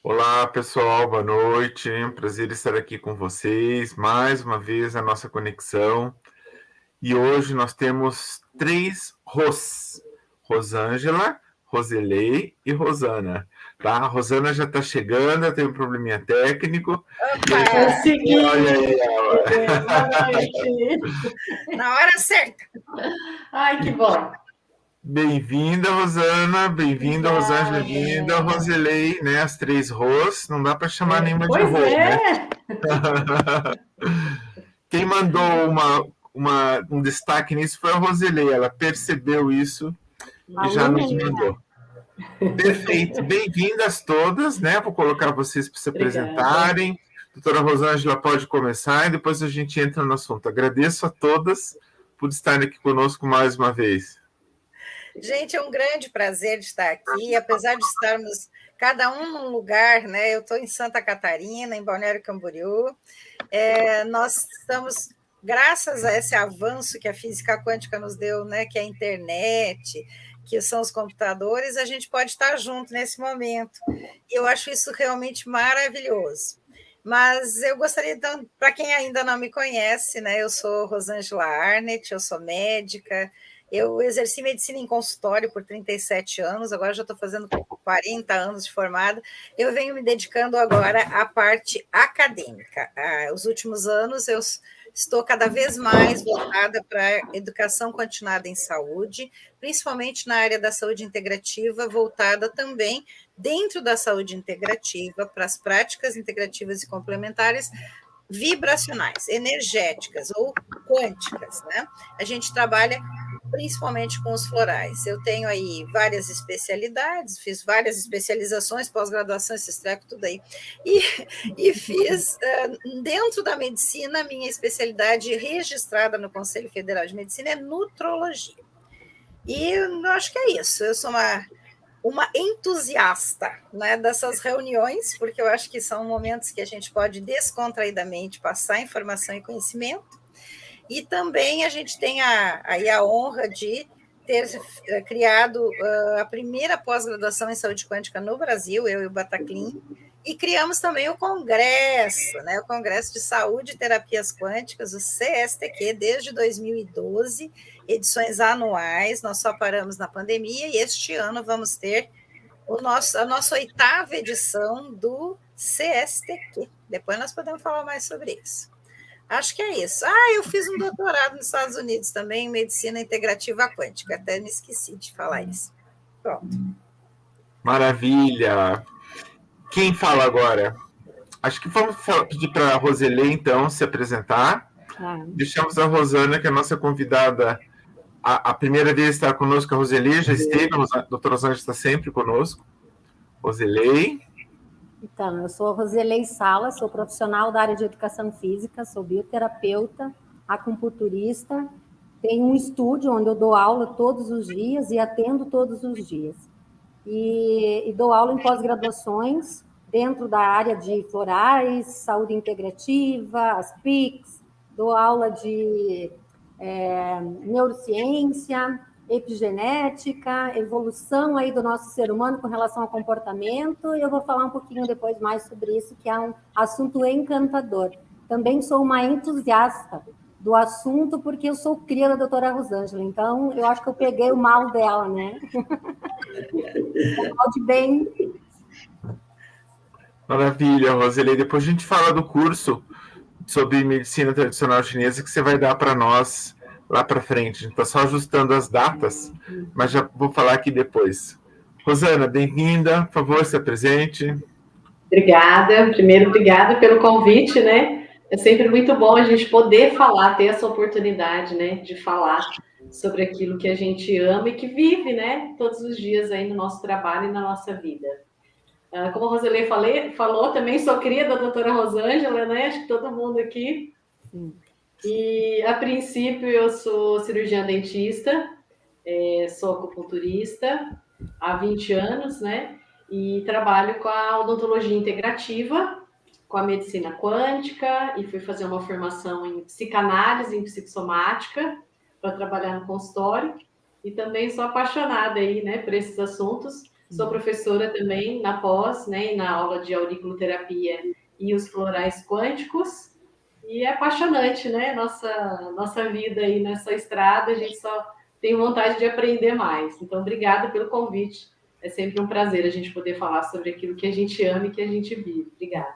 Olá, pessoal, boa noite. Prazer estar aqui com vocês. Mais uma vez a nossa conexão. E hoje nós temos três Ros: Rosângela, Roselei e Rosana. Tá? A Rosana já está chegando, tem um probleminha técnico. Consegui! Olha aí, Boa noite! Na hora certa. Ai, que bom! Bem-vinda, Rosana, bem-vinda, Rosângela, bem-vinda, Roselei, né? As três Ros, não dá para chamar nenhuma de Rô, né? Quem mandou um destaque nisso foi a Roselei, ela percebeu isso e já nos mandou. Perfeito, bem-vindas todas, né? Vou colocar vocês para se apresentarem. Doutora Rosângela pode começar e depois a gente entra no assunto. Agradeço a todas por estarem aqui conosco mais uma vez. Gente, é um grande prazer de estar aqui, apesar de estarmos cada um num lugar, né? Eu estou em Santa Catarina, em Balneário Camboriú. Nós estamos, graças a esse avanço que a física quântica nos deu, né? Que é a internet, que são os computadores, a gente pode estar junto nesse momento. E eu acho isso realmente maravilhoso. Mas eu gostaria, então, para quem ainda não me conhece, né? Eu sou Rosângela Arnett, eu sou médica. Eu exerci medicina em consultório por 37 anos, agora já estou fazendo 40 anos de formada. Eu venho me dedicando agora à parte acadêmica. Os últimos anos eu estou cada vez mais voltada para a educação continuada em saúde, principalmente na área da saúde integrativa, voltada também dentro da saúde integrativa para as práticas integrativas e complementares vibracionais, energéticas ou quânticas, né? A gente trabalha principalmente com os florais. Eu tenho aí várias especialidades, fiz várias especializações, pós-graduação, esse treco, tudo aí. E fiz, dentro da medicina, minha especialidade registrada no Conselho Federal de Medicina é nutrologia. E eu acho que é isso. Eu sou uma entusiasta, né, dessas reuniões, porque eu acho que são momentos que a gente pode descontraidamente passar informação e conhecimento. E também a gente tem aí a honra de ter criado a primeira pós-graduação em saúde quântica no Brasil, eu e o Bataclin, e criamos também o Congresso, né, o Congresso de Saúde e Terapias Quânticas, o CSTQ, desde 2012, edições anuais, nós só paramos na pandemia, e este ano vamos ter a nossa 8ª edição do CSTQ. Depois nós podemos falar mais sobre isso. Acho que é isso. Eu fiz um doutorado nos Estados Unidos também, em medicina integrativa quântica. Até me esqueci de falar isso. Pronto. Maravilha! Quem fala agora? Acho que vamos pedir para a Roselei, então, se apresentar. Deixamos a Rosana, que é a nossa convidada. A primeira vez está conosco a Roselei, já esteve, a doutora Rosângela está sempre conosco. Roselei. Então, eu sou a Roselei Sala, sou profissional da área de educação física, sou bioterapeuta, acupunturista, tenho um estúdio onde eu dou aula todos os dias e atendo todos os dias. E dou aula em pós-graduações, dentro da área de florais, saúde integrativa, as PICs, dou aula de neurociência, epigenética, evolução aí do nosso ser humano com relação ao comportamento, e eu vou falar um pouquinho depois mais sobre isso, que é um assunto encantador. Também sou uma entusiasta do assunto, porque eu sou cria da doutora Rosângela, então eu acho que eu peguei o mal dela, né? O mal de bem. Maravilha, Roselei. Depois a gente fala do curso sobre medicina tradicional chinesa que você vai dar para nós lá para frente. A gente está só ajustando as datas, mas já vou falar aqui depois. Rosana, bem-vinda. Por favor, se apresente. Obrigada. Primeiro, obrigada pelo convite, né? É sempre muito bom a gente poder falar, ter essa oportunidade, né, de falar sobre aquilo que a gente ama e que vive, né, todos os dias aí no nosso trabalho e na nossa vida. Como a Roselei falou, também sou cria da doutora Rosângela, né? Acho que todo mundo aqui. E, a princípio, eu sou cirurgiã dentista, sou acupunturista há 20 anos, né? E trabalho com a odontologia integrativa, com a medicina quântica, e fui fazer uma formação em psicanálise, em psicossomática, para trabalhar no consultório. E também sou apaixonada aí, né, por esses assuntos. Sou professora também na pós, né, e na aula de auriculoterapia e os florais quânticos. E é apaixonante, né? Nossa vida aí nessa estrada, a gente só tem vontade de aprender mais. Então, obrigada pelo convite. É sempre um prazer a gente poder falar sobre aquilo que a gente ama e que a gente vive. Obrigada.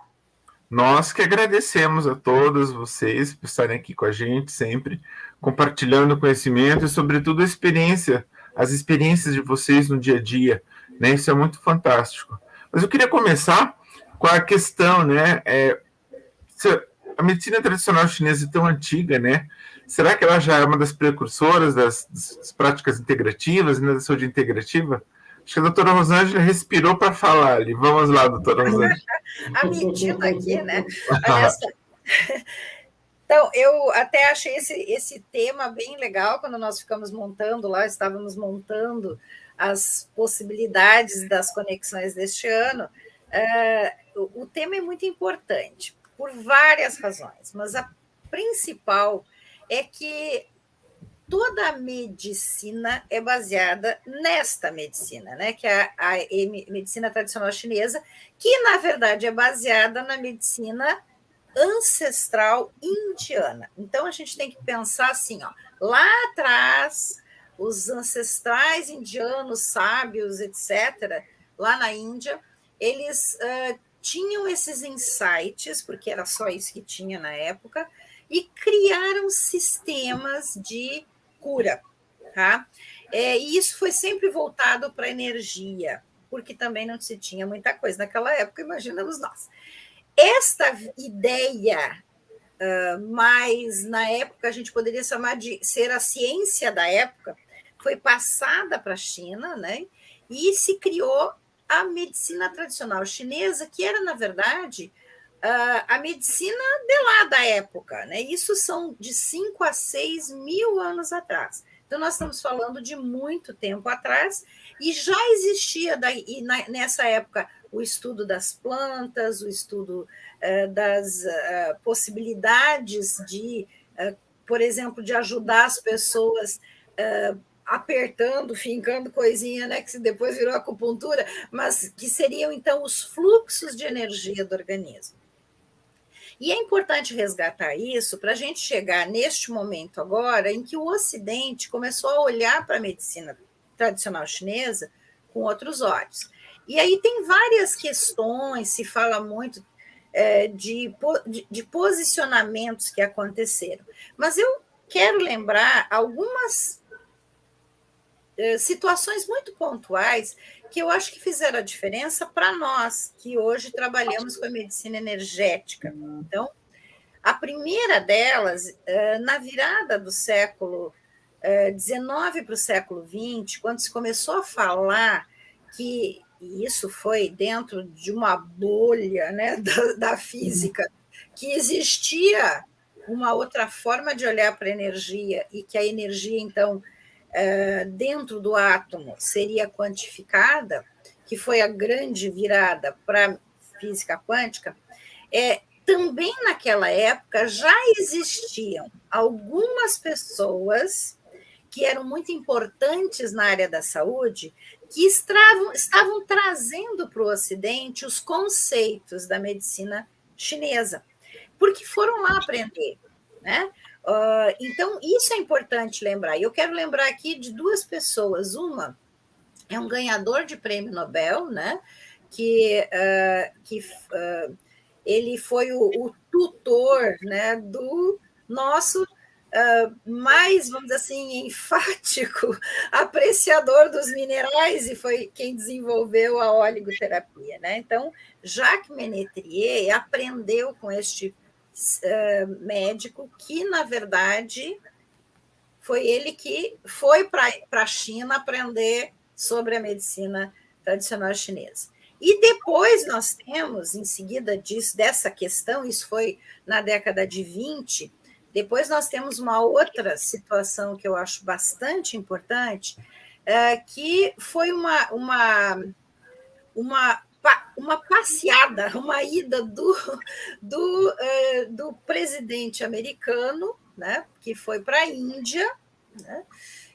Nós que agradecemos a todos vocês por estarem aqui com a gente sempre, compartilhando conhecimento e, sobretudo, as experiências de vocês no dia a dia, né? Isso é muito fantástico. Mas eu queria começar com a questão, né? A medicina tradicional chinesa é tão antiga, né? Será que ela já é uma das precursoras das práticas integrativas, né, da saúde integrativa? Acho que a doutora Rosângela respirou para falar ali. Vamos lá, doutora Rosângela. A medida aqui, né? Olha só. Então, eu até achei esse tema bem legal quando nós ficamos montando lá, estávamos montando as possibilidades das conexões deste ano. O tema é muito importante, por várias razões, mas a principal é que toda a medicina é baseada nesta medicina, né? Que é a medicina tradicional chinesa, que, na verdade, é baseada na medicina ancestral indiana. Então, a gente tem que pensar assim, ó, lá atrás, os ancestrais indianos, sábios, etc., lá na Índia, eles tinham esses insights, porque era só isso que tinha na época, e criaram sistemas de cura, tá? E isso foi sempre voltado para a energia, porque também não se tinha muita coisa naquela época, imaginamos nós. Esta ideia, mas na época a gente poderia chamar de ser a ciência da época, foi passada para a China, né? E se criou a medicina tradicional chinesa, que era, na verdade, a medicina de lá da época, né? Isso são de 5 a 6 mil anos atrás. Então, nós estamos falando de muito tempo atrás, e já existia nessa época o estudo das plantas, o estudo das possibilidades de, por exemplo, de ajudar as pessoas apertando, fincando coisinha, né, que depois virou acupuntura, mas que seriam, então, os fluxos de energia do organismo. E é importante resgatar isso para a gente chegar neste momento agora em que o Ocidente começou a olhar para a medicina tradicional chinesa com outros olhos. E aí tem várias questões, se fala muito de posicionamentos que aconteceram. Mas eu quero lembrar algumas situações muito pontuais que eu acho que fizeram a diferença para nós, que hoje trabalhamos com a medicina energética. Então, a primeira delas, na virada do século XIX para o século XX, quando se começou a falar que, e isso foi dentro de uma bolha, né, da física, que existia uma outra forma de olhar para a energia e que a energia, então, dentro do átomo seria quantificada, que foi a grande virada para a física quântica, também naquela época já existiam algumas pessoas que eram muito importantes na área da saúde, que estavam trazendo para o Ocidente os conceitos da medicina chinesa, porque foram lá aprender, né? Então, isso é importante lembrar. E eu quero lembrar aqui de duas pessoas. Uma é um ganhador de prêmio Nobel, né? Que ele foi o tutor, né, do nosso mais, vamos dizer assim, enfático apreciador dos minerais, e foi quem desenvolveu a oligoterapia, né? Então, Jacques Ménétrier aprendeu com este médico que, na verdade, foi ele que foi para a China aprender sobre a medicina tradicional chinesa. E depois nós temos, em seguida dessa questão, isso foi na década de 20, depois nós temos uma outra situação que eu acho bastante importante, que foi uma passeada, uma ida do presidente americano, né, que foi para a Índia, né,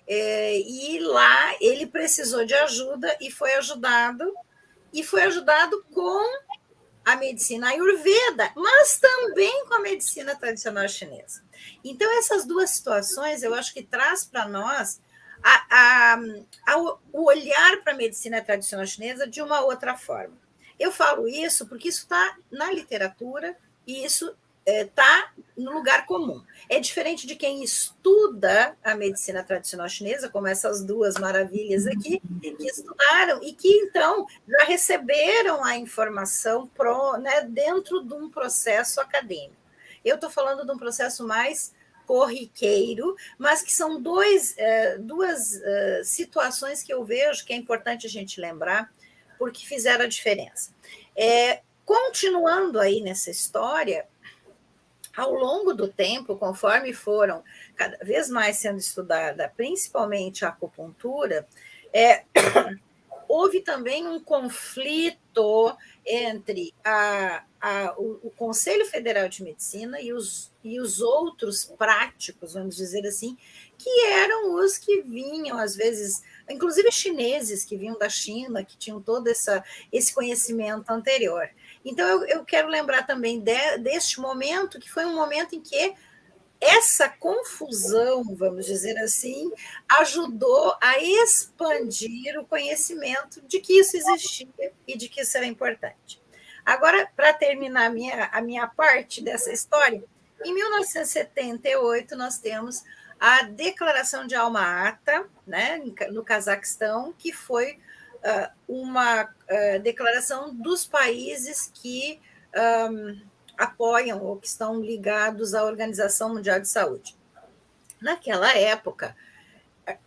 e lá ele precisou de ajuda e foi ajudado com a medicina ayurveda, mas também com a medicina tradicional chinesa. Então, essas duas situações, eu acho que traz para nós o olhar para a medicina tradicional chinesa de uma outra forma. Eu falo isso porque isso está na literatura e isso está no lugar comum. É diferente de quem estuda a medicina tradicional chinesa, como essas duas maravilhas aqui, que estudaram e que, então, já receberam a informação dentro de um processo acadêmico. Eu estou falando de um processo mais corriqueiro, mas que são duas situações que eu vejo que é importante a gente lembrar, porque fizeram a diferença. Continuando aí nessa história, ao longo do tempo, conforme foram cada vez mais sendo estudada, principalmente a acupuntura, houve também um conflito entre o Conselho Federal de Medicina e os outros práticos, vamos dizer assim, que eram os que vinham, às vezes, inclusive chineses que vinham da China, que tinham todo esse conhecimento anterior. Então, eu quero lembrar também deste momento, que foi um momento em que essa confusão, vamos dizer assim, ajudou a expandir o conhecimento de que isso existia e de que isso era importante. Agora, para terminar a minha parte dessa história, em 1978 nós temos a Declaração de Alma-Ata, né, no Cazaquistão, que foi uma declaração dos países que apoiam ou que estão ligados à Organização Mundial de Saúde. Naquela época,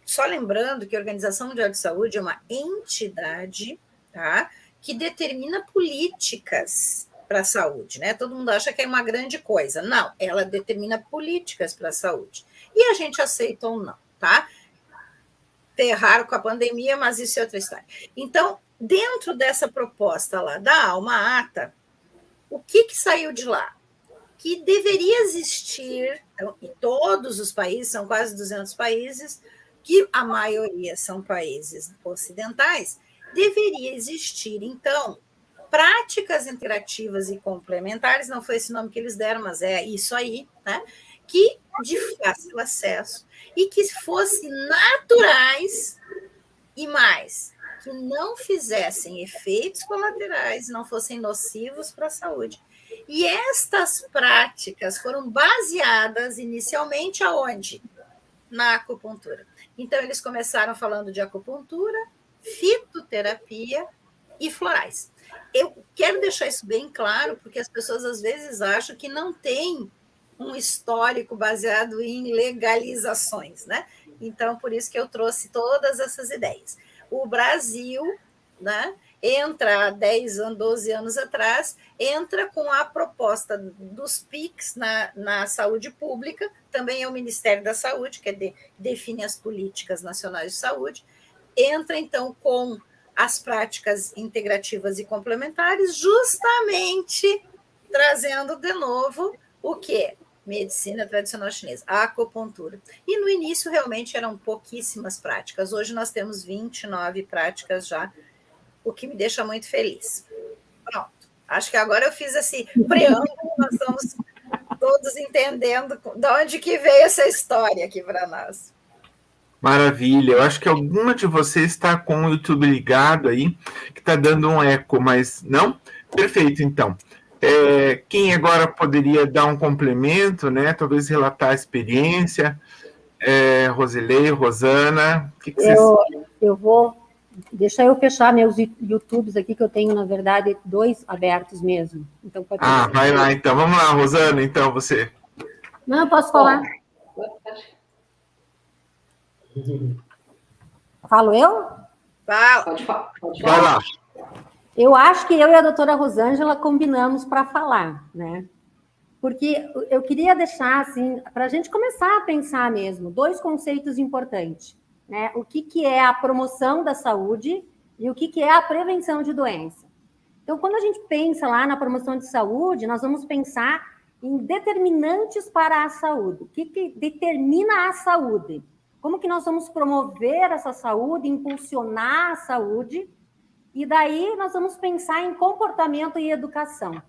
só lembrando que a Organização Mundial de Saúde é uma entidade, tá, que determina políticas para a saúde, né? Todo mundo acha que é uma grande coisa. Não, ela determina políticas para a saúde. E a gente aceita ou não, tá? Ferraram com a pandemia, mas isso é outra história. Então, dentro dessa proposta lá da Alma-Ata, o que saiu de lá? Que deveria existir, então, em todos os países, são quase 200 países, que a maioria são países ocidentais, deveria existir, então, práticas integrativas e complementares, não foi esse nome que eles deram, mas é isso aí, né? Que de fácil acesso e que fossem naturais e mais, que não fizessem efeitos colaterais, não fossem nocivos para a saúde. E estas práticas foram baseadas inicialmente aonde? Na acupuntura. Então, eles começaram falando de acupuntura, fitoterapia e florais. Eu quero deixar isso bem claro, porque as pessoas às vezes acham que não tem um histórico baseado em legalizações, né? Então, por isso que eu trouxe todas essas ideias. O Brasil, né, entra há 10 anos, 12 anos atrás, entra com a proposta dos PICs na saúde pública, também é o Ministério da Saúde, que define as políticas nacionais de saúde, entra, então, com as práticas integrativas e complementares, justamente trazendo de novo o quê? Medicina tradicional chinesa, a acupuntura. E no início, realmente, eram pouquíssimas práticas. Hoje nós temos 29 práticas já, o que me deixa muito feliz. Pronto. Acho que agora eu fiz esse preâmbulo, nós estamos todos entendendo de onde que veio essa história aqui para nós. Maravilha. Eu acho que alguma de vocês está com o YouTube ligado aí, que está dando um eco, mas não? Perfeito, então. Quem agora poderia dar um complemento, né? Talvez relatar a experiência. Rosilei, Rosana, o que vocês... Eu vou... Deixa eu fechar meus YouTubes aqui, que eu tenho, na verdade, 2 abertos mesmo. Então, pode ser. Vai lá, então. Vamos lá, Rosana, então, você. Não, eu posso falar. Falo eu? Pode falar. Vai lá. Eu acho que eu e a doutora Rosângela combinamos para falar, né? Porque eu queria deixar, assim, para a gente começar a pensar mesmo, 2 conceitos importantes, né? O que é a promoção da saúde e o que é a prevenção de doença. Então, quando a gente pensa lá na promoção de saúde, nós vamos pensar em determinantes para a saúde. O que determina a saúde? Como que nós vamos promover essa saúde, impulsionar a saúde, e daí nós vamos pensar em comportamento e educação.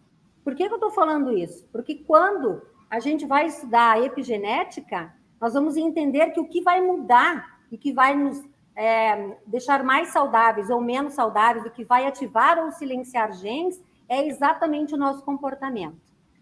Por que eu estou falando isso? Porque quando a gente vai estudar a epigenética, nós vamos entender que o que vai mudar e que vai nos deixar mais saudáveis ou menos saudáveis, o que vai ativar ou silenciar genes, é exatamente o nosso comportamento.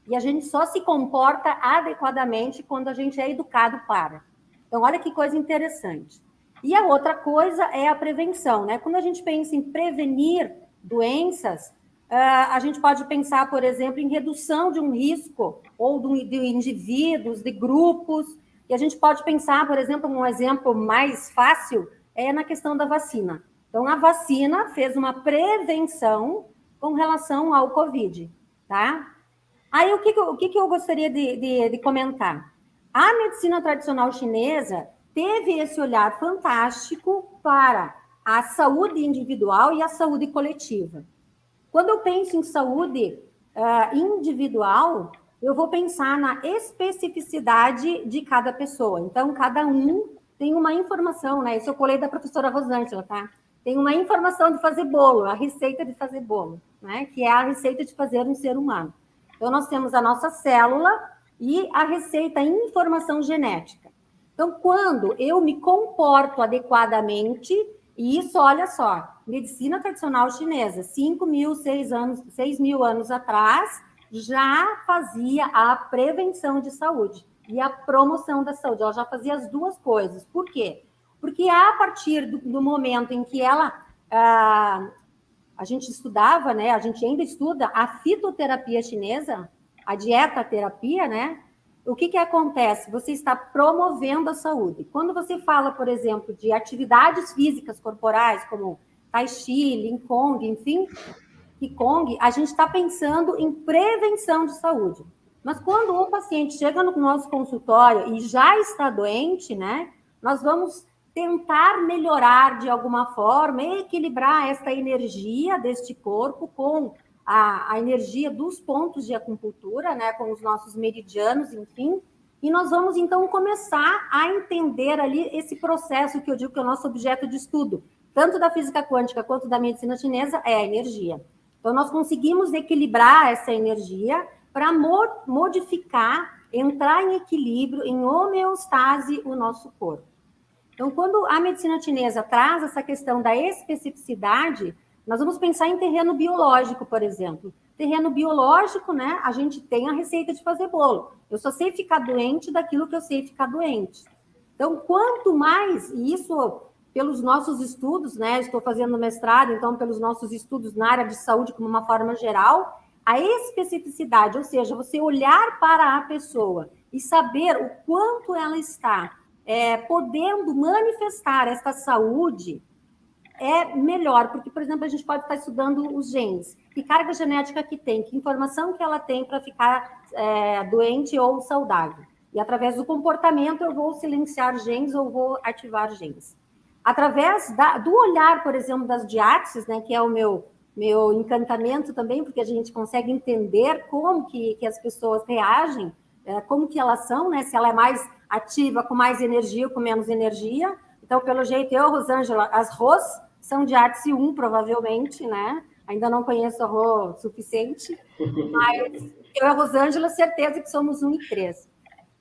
E a gente só se comporta adequadamente quando a gente é educado para. Então, olha que coisa interessante. E a outra coisa é a prevenção, né? Quando a gente pensa em prevenir doenças, a gente pode pensar, por exemplo, em redução de um risco, ou de indivíduos, de grupos, e a gente pode pensar, por exemplo, um exemplo mais fácil é na questão da vacina. Então, a vacina fez uma prevenção com relação ao Covid, tá? Aí, o que eu gostaria de comentar? A medicina tradicional chinesa teve esse olhar fantástico para a saúde individual e a saúde coletiva. Quando eu penso em saúde individual, eu vou pensar na especificidade de cada pessoa. Então, cada um tem uma informação, né? Isso eu colei da professora Rosângela, tá? Tem uma informação de fazer bolo, a receita de fazer bolo, né? Que é a receita de fazer um ser humano. Então, nós temos a nossa célula e a receita em informação genética. Então, quando eu me comporto adequadamente, e isso, olha só, medicina tradicional chinesa, 6 mil anos atrás, já fazia a prevenção de saúde e a promoção da saúde. Ela já fazia as duas coisas. Por quê? Porque a partir do momento em que a gente estudava, né? A gente ainda estuda a fitoterapia chinesa, a dieta-terapia, né? O que acontece? Você está promovendo a saúde. Quando você fala, por exemplo, de atividades físicas corporais, como Tai Chi, Ling Kong, enfim, Qigong, a gente está pensando em prevenção de saúde. Mas quando o paciente chega no nosso consultório e já está doente, né? Nós vamos tentar melhorar de alguma forma, equilibrar esta energia deste corpo com a energia dos pontos de acupuntura, né, com os nossos meridianos, enfim, e nós vamos, então, começar a entender ali esse processo que eu digo que é o nosso objeto de estudo, tanto da física quântica quanto da medicina chinesa, é a energia. Então, nós conseguimos equilibrar essa energia para modificar, entrar em equilíbrio, em homeostase o nosso corpo. Então, quando a medicina chinesa traz essa questão da especificidade, nós vamos pensar em terreno biológico, por exemplo. Terreno biológico, né? A gente tem a receita de fazer bolo. Eu só sei ficar doente daquilo que eu sei ficar doente. Então, quanto mais, e isso pelos nossos estudos, né? Estou fazendo mestrado, então, pelos nossos estudos na área de saúde, como uma forma geral, a especificidade, ou seja, você olhar para a pessoa e saber o quanto ela está podendo manifestar essa saúde, é melhor, porque, por exemplo, a gente pode estar estudando os genes, que carga genética que tem, que informação que ela tem para ficar doente ou saudável. E através do comportamento eu vou silenciar genes ou vou ativar genes. Através do olhar, por exemplo, das diáteses, né, que é o meu encantamento também, porque a gente consegue entender como que as pessoas reagem, como que elas são, né, se ela é mais ativa, com mais energia ou com menos energia. Então, pelo jeito, eu, Rosângela, as Rôs são de Diátese 1, provavelmente, né? Ainda não conheço a Rô suficiente, mas eu e a Rosângela, certeza que somos 1 e 3.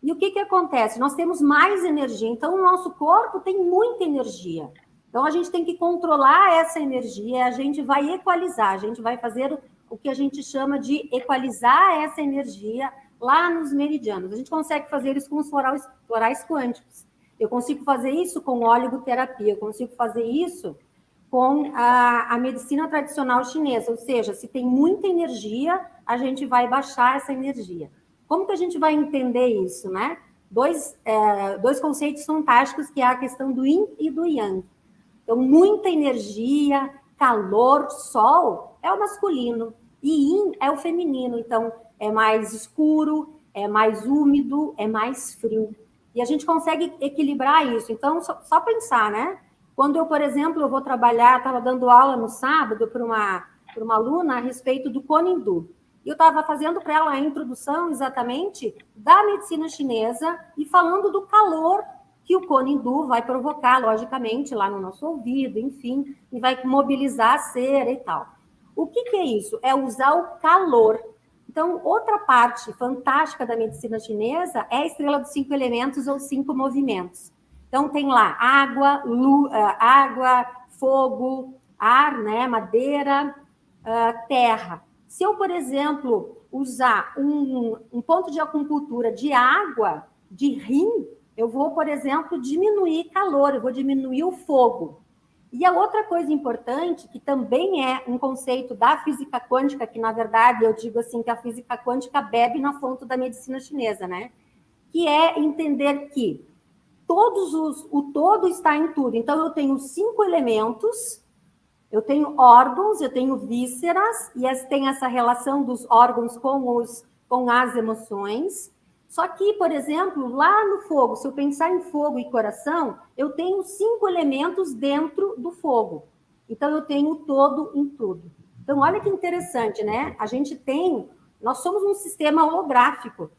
E o que acontece? Nós temos mais energia, então o nosso corpo tem muita energia. Então, a gente tem que controlar essa energia, a gente vai equalizar, a gente vai fazer o que a gente chama de equalizar essa energia lá nos meridianos. A gente consegue fazer isso com os florais quânticos. Eu consigo fazer isso com oligoterapia, eu consigo fazer isso com a medicina tradicional chinesa, ou seja, se tem muita energia, a gente vai baixar essa energia. Como que a gente vai entender isso, né? Dois conceitos fantásticos, que é a questão do yin e do yang. Então, muita energia, calor, sol, é o masculino, e yin é o feminino, então é mais escuro, é mais úmido, é mais frio. E a gente consegue equilibrar isso. Então, só pensar, né? Quando eu, por exemplo, eu vou trabalhar, estava dando aula no sábado para uma aluna a respeito do Konindu. E eu estava fazendo para ela a introdução exatamente da medicina chinesa e falando do calor que o cone hindu vai provocar, logicamente, lá no nosso ouvido, enfim, e vai mobilizar a cera e tal. O que é isso? É usar o calor. Então, outra parte fantástica da medicina chinesa é a estrela dos 5 elementos ou 5 movimentos. Então, tem lá água, fogo, ar, né, madeira, terra. Se eu, por exemplo, usar um ponto de acupuntura de água, de rim, eu vou, por exemplo, diminuir calor, eu vou diminuir o fogo. E a outra coisa importante, que também é um conceito da física quântica, que, na verdade, eu digo assim, que a física quântica bebe na fonte da medicina chinesa, né? Que é entender que o todo está em tudo. Então, eu tenho 5 elementos, eu tenho órgãos, eu tenho vísceras, e tem essa relação dos órgãos com as emoções. Só que, por exemplo, lá no fogo, se eu pensar em fogo e coração, eu tenho 5 elementos dentro do fogo. Então, eu tenho todo em tudo. Então, olha que interessante, né? Nós somos um sistema holográfico.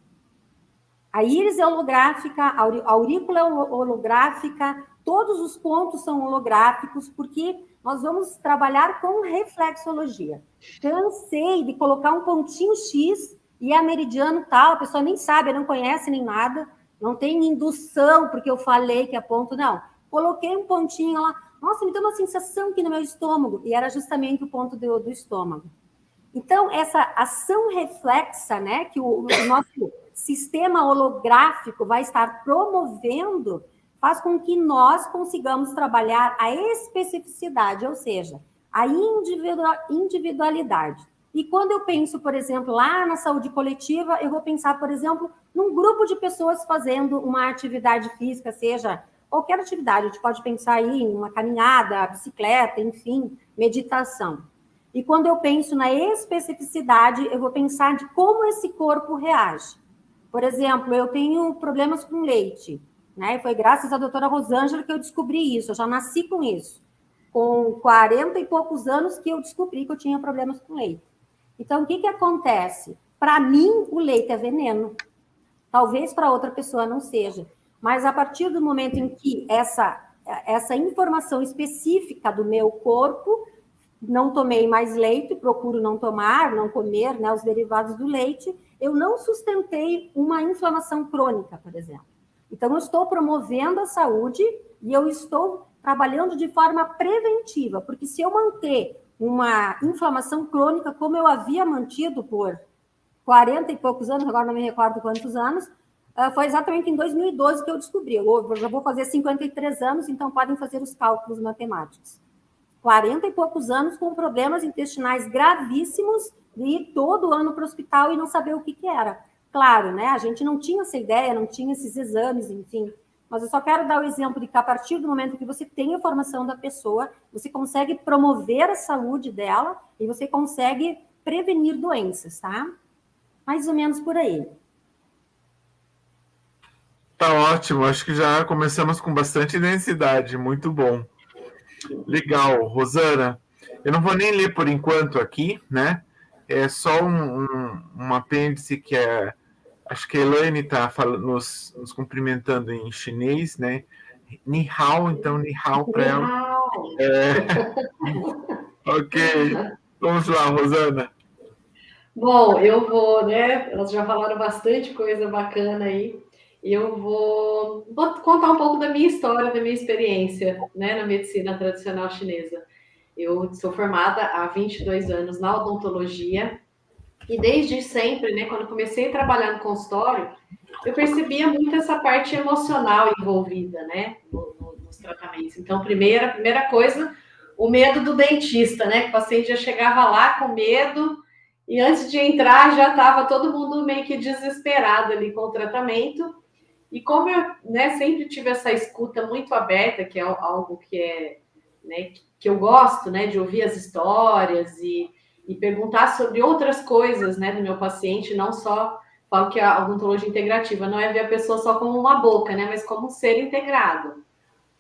A íris é holográfica, a aurícula é holográfica, todos os pontos são holográficos, porque nós vamos trabalhar com reflexologia. Cansei de colocar um pontinho X e é meridiano tal, a pessoa nem sabe, não conhece nem nada, não tem indução, porque eu falei que é ponto, não. Coloquei um pontinho lá, nossa, me deu uma sensação aqui no meu estômago, e era justamente o ponto do estômago. Então, essa ação reflexa, né, que o nosso sistema holográfico vai estar promovendo, faz com que nós consigamos trabalhar a especificidade, ou seja, a individualidade. E quando eu penso, por exemplo, lá na saúde coletiva, eu vou pensar, por exemplo, num grupo de pessoas fazendo uma atividade física, seja qualquer atividade, a gente pode pensar aí em uma caminhada, bicicleta, enfim, meditação. E quando eu penso na especificidade, eu vou pensar de como esse corpo reage. Por exemplo, eu tenho problemas com leite, né? Foi graças à doutora Rosângela que eu descobri isso, eu já nasci com isso. Com 40 e poucos anos que eu descobri que eu tinha problemas com leite. Então, o que acontece? Para mim, o leite é veneno. Talvez para outra pessoa não seja. Mas a partir do momento em que essa informação específica do meu corpo, não tomei mais leite, procuro não tomar, não comer, né, os derivados do leite, eu não sustentei uma inflamação crônica, por exemplo. Então, eu estou promovendo a saúde e eu estou trabalhando de forma preventiva, porque se eu manter uma inflamação crônica, como eu havia mantido por 40 e poucos anos, agora não me recordo quantos anos, foi exatamente em 2012 que eu descobri. Eu já vou fazer 53 anos, então podem fazer os cálculos matemáticos. 40 e poucos anos com problemas intestinais gravíssimos e ir todo ano para o hospital e não saber o que era. Claro, né? A gente não tinha essa ideia, não tinha esses exames, enfim. Mas eu só quero dar o exemplo de que a partir do momento que você tem a formação da pessoa, você consegue promover a saúde dela e você consegue prevenir doenças, tá? Mais ou menos por aí. Tá ótimo, acho que já começamos com bastante densidade, muito bom. Legal, Rosana. Eu não vou nem ler por enquanto aqui, né? É só um apêndice que acho que a Elaine está nos cumprimentando em chinês, né? Ni hao, então ni hao para ela. Ok, vamos lá, Rosana. Bom, eu vou, né? Elas já falaram bastante coisa bacana aí. E eu vou contar um pouco da minha história, da minha experiência, né, na medicina tradicional chinesa. Eu sou formada há 22 anos na odontologia e desde sempre, né, quando comecei a trabalhar no consultório, eu percebia muito essa parte emocional envolvida, né, nos tratamentos. Então, primeira coisa, o medo do dentista, né, que o paciente já chegava lá com medo e antes de entrar já estava todo mundo meio que desesperado ali com o tratamento. E como eu, né, sempre tive essa escuta muito aberta, que é algo que né, que eu gosto, né, de ouvir as histórias e perguntar sobre outras coisas, né, do meu paciente, não só falo que a odontologia integrativa não é ver a pessoa só como uma boca, né, mas como um ser integrado,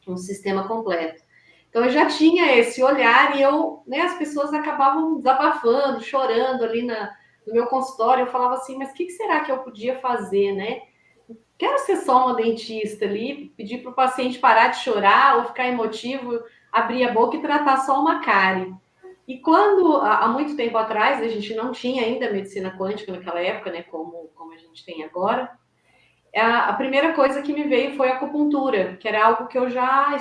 um sistema completo. Então eu já tinha esse olhar e né, as pessoas acabavam desabafando, chorando ali no meu consultório. Eu falava assim, mas o que será que eu podia fazer, né? quero ser só uma dentista ali, pedir para o paciente parar de chorar ou ficar emotivo, abrir a boca e tratar só uma cárie. E quando, há muito tempo atrás, a gente não tinha ainda medicina quântica naquela época, né, como a gente tem agora, a primeira coisa que me veio foi a acupuntura, que era algo que eu já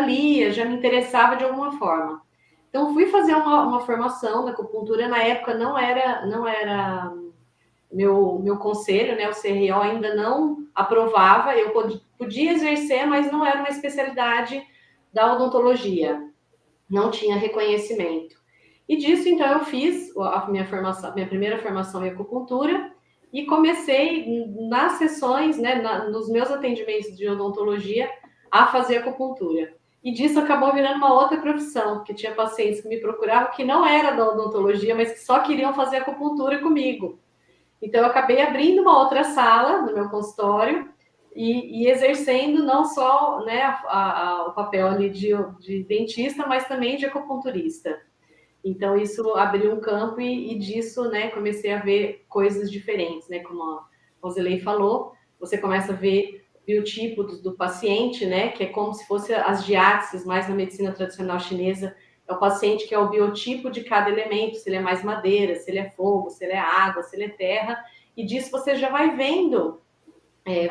lia, já me interessava de alguma forma. Então, fui fazer uma formação da acupuntura, na época não era meu conselho, né, o CRO ainda não aprovava, eu podia exercer, mas não era uma especialidade da odontologia, não tinha reconhecimento. E disso, então, eu fiz a minha primeira formação em acupuntura e comecei nas sessões, né, nos meus atendimentos de odontologia, a fazer acupuntura. E disso acabou virando uma outra profissão, porque tinha pacientes que me procuravam que não era da odontologia, mas que só queriam fazer acupuntura comigo. Então, eu acabei abrindo uma outra sala no meu consultório e exercendo não só, né, o papel ali de dentista, mas também de acupunturista. Então, isso abriu um campo e disso, né, comecei a ver coisas diferentes, né, como a Roselei falou, você começa a ver o biotipo do paciente, né, que é como se fosse as diáteses, mais na medicina tradicional chinesa, é o paciente que é o biotipo de cada elemento, se ele é mais madeira, se ele é fogo, se ele é água, se ele é terra, e disso você já vai vendo,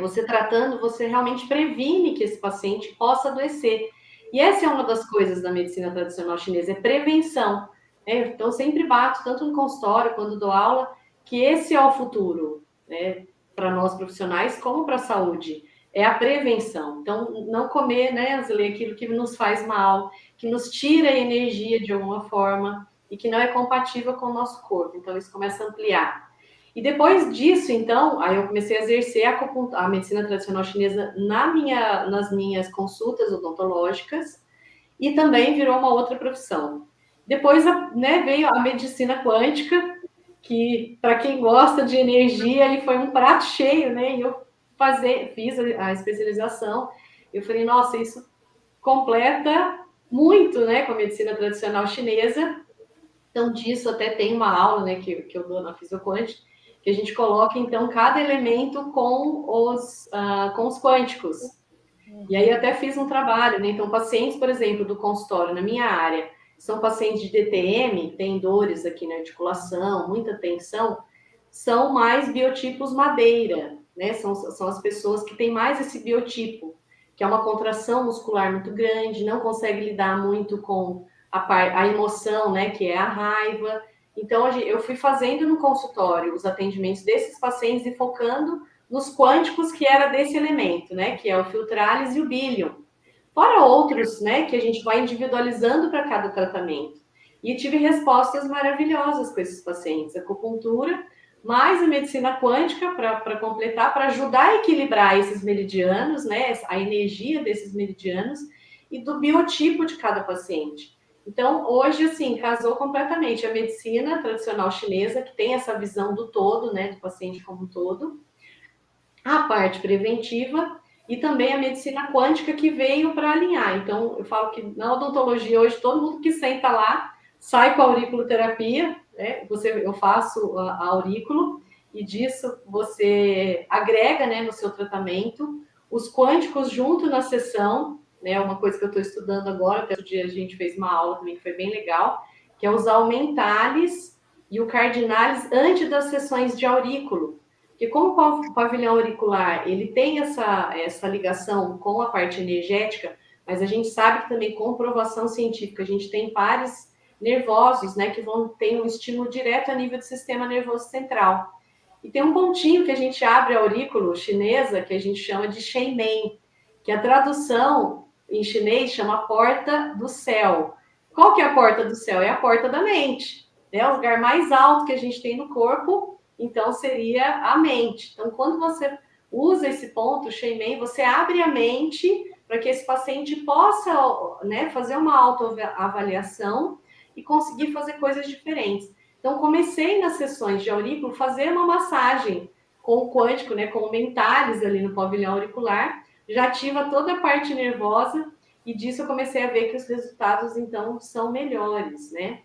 você tratando, você realmente previne que esse paciente possa adoecer. E essa é uma das coisas da medicina tradicional chinesa, é prevenção. Então, eu sempre bato, tanto no consultório, quando dou aula, que esse é o futuro, né, para nós profissionais, como para a saúde. É a prevenção. Então, não comer, né, Azilei, aquilo que nos faz mal, que nos tira a energia de alguma forma e que não é compatível com o nosso corpo. Então, isso começa a ampliar. E depois disso, então, aí eu comecei a exercer a medicina tradicional chinesa nas minhas consultas odontológicas e também virou uma outra profissão. Depois, né, veio a medicina quântica, que para quem gosta de energia, ele foi um prato cheio, né? E eu fiz a especialização. Eu falei, nossa, isso completa muito, né, com a medicina tradicional chinesa. Então, disso até tem uma aula, né, que eu dou na Fisioquântica, que a gente coloca, então, cada elemento com os quânticos. E aí até fiz um trabalho, né? Então, pacientes, por exemplo, do consultório, na minha área, são pacientes de DTM, tem dores aqui na articulação, muita tensão, são mais biotipos madeira, né? São as pessoas que têm mais esse biotipo, que é uma contração muscular muito grande, não consegue lidar muito com a emoção, né? Que é a raiva. Então, eu fui fazendo no consultório os atendimentos desses pacientes e focando nos quânticos que era desse elemento, né? Que é o filtralis e o bílium. Fora outros, né? Que a gente vai individualizando para cada tratamento. E tive respostas maravilhosas com esses pacientes. Acupuntura, mais a medicina quântica para completar, para ajudar a equilibrar esses meridianos, né? A energia desses meridianos e do biotipo de cada paciente. Então, hoje, assim, casou completamente a medicina tradicional chinesa, que tem essa visão do todo, né? Do paciente como um todo, a parte preventiva e também a medicina quântica que veio para alinhar. Então, eu falo que na odontologia hoje, todo mundo que senta lá sai com a auriculoterapia, né? Eu faço a aurículo e disso você agrega, né, no seu tratamento os quânticos junto na sessão, né? Uma coisa que eu estou estudando agora, até o dia a gente fez uma aula também que foi bem legal, que é usar o mentalis e o cardinalis antes das sessões de aurículo. Porque como o pavilhão auricular, ele tem essa ligação com a parte energética, mas a gente sabe que também com comprovação científica, a gente tem pares nervosos, né, que vão ter um estímulo direto a nível do sistema nervoso central. E tem um pontinho que a gente abre a aurículo chinesa, que a gente chama de Shenmen, que a tradução em chinês chama porta do céu. Qual que é a porta do céu? É a porta da mente, né? O lugar mais alto que a gente tem no corpo, então seria a mente. Então, quando você usa esse ponto, Shenmen, você abre a mente para que esse paciente possa, né, fazer uma autoavaliação e conseguir fazer coisas diferentes. Então, comecei nas sessões de aurículo fazer uma massagem com o quântico, né, com o mentalis ali no pavilhão auricular, já ativa toda a parte nervosa e disso eu comecei a ver que os resultados, então, são melhores, né?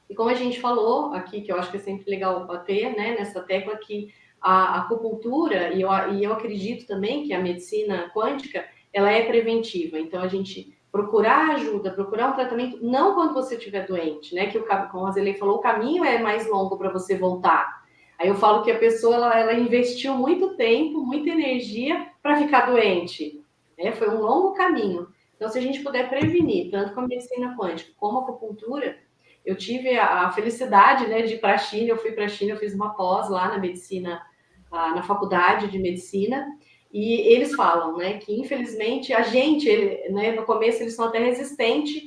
E como a gente falou aqui, que eu acho que é sempre legal bater, né, nessa tecla que a acupuntura, e eu acredito também que a medicina quântica, ela é preventiva. Então, a gente procurar ajuda, procurar um tratamento, não quando você estiver doente, né? Que, como a Zeli falou, o caminho é mais longo para você voltar. Aí eu falo que a pessoa, ela investiu muito tempo, muita energia para ficar doente. Né? Foi um longo caminho. Então, se a gente puder prevenir, tanto com a medicina quântica como a acupuntura, eu tive a felicidade, né, de ir para a China. Eu fui para a China, eu fiz uma pós lá na medicina, na faculdade de medicina, e eles falam, né, que infelizmente a gente, né, no começo eles são até resistentes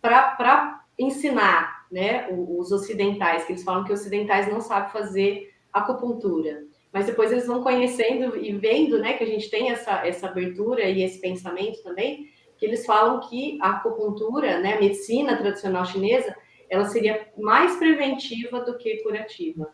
para ensinar, né, os ocidentais, que eles falam que os ocidentais não sabem fazer acupuntura. Mas depois eles vão conhecendo e vendo, né, que a gente tem essa abertura e esse pensamento também, que eles falam que a acupuntura, né, a medicina tradicional chinesa, ela seria mais preventiva do que curativa.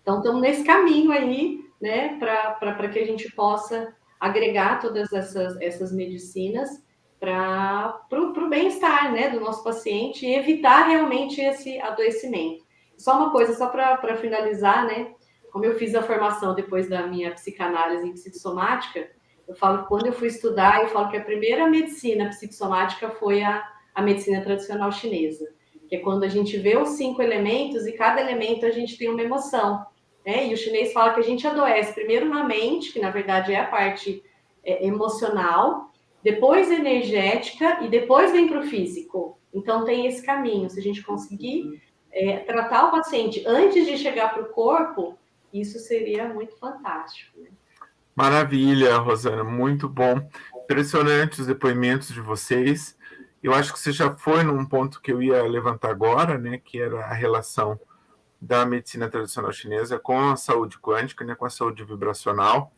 Então, estamos nesse caminho aí, né, para que a gente possa agregar todas essas medicinas para o bem-estar, né, do nosso paciente e evitar realmente esse adoecimento. Só uma coisa, só para finalizar, né, como eu fiz a formação depois da minha psicanálise em psicossomática, eu falo que quando eu fui estudar, eu falo que a primeira medicina psicossomática foi a medicina tradicional chinesa, que é quando a gente vê os 5 elementos e cada elemento a gente tem uma emoção. Né? E o chinês fala que a gente adoece primeiro na mente, que na verdade é a parte emocional, depois energética e depois vem para o físico. Então tem esse caminho. Se a gente conseguir tratar o paciente antes de chegar para o corpo, isso seria muito fantástico. Né? Maravilha, Rosana, muito bom. Impressionante os depoimentos de vocês. Eu acho que você já foi num ponto que eu ia levantar agora, né, que era a relação da medicina tradicional chinesa com a saúde quântica, né, com a saúde vibracional.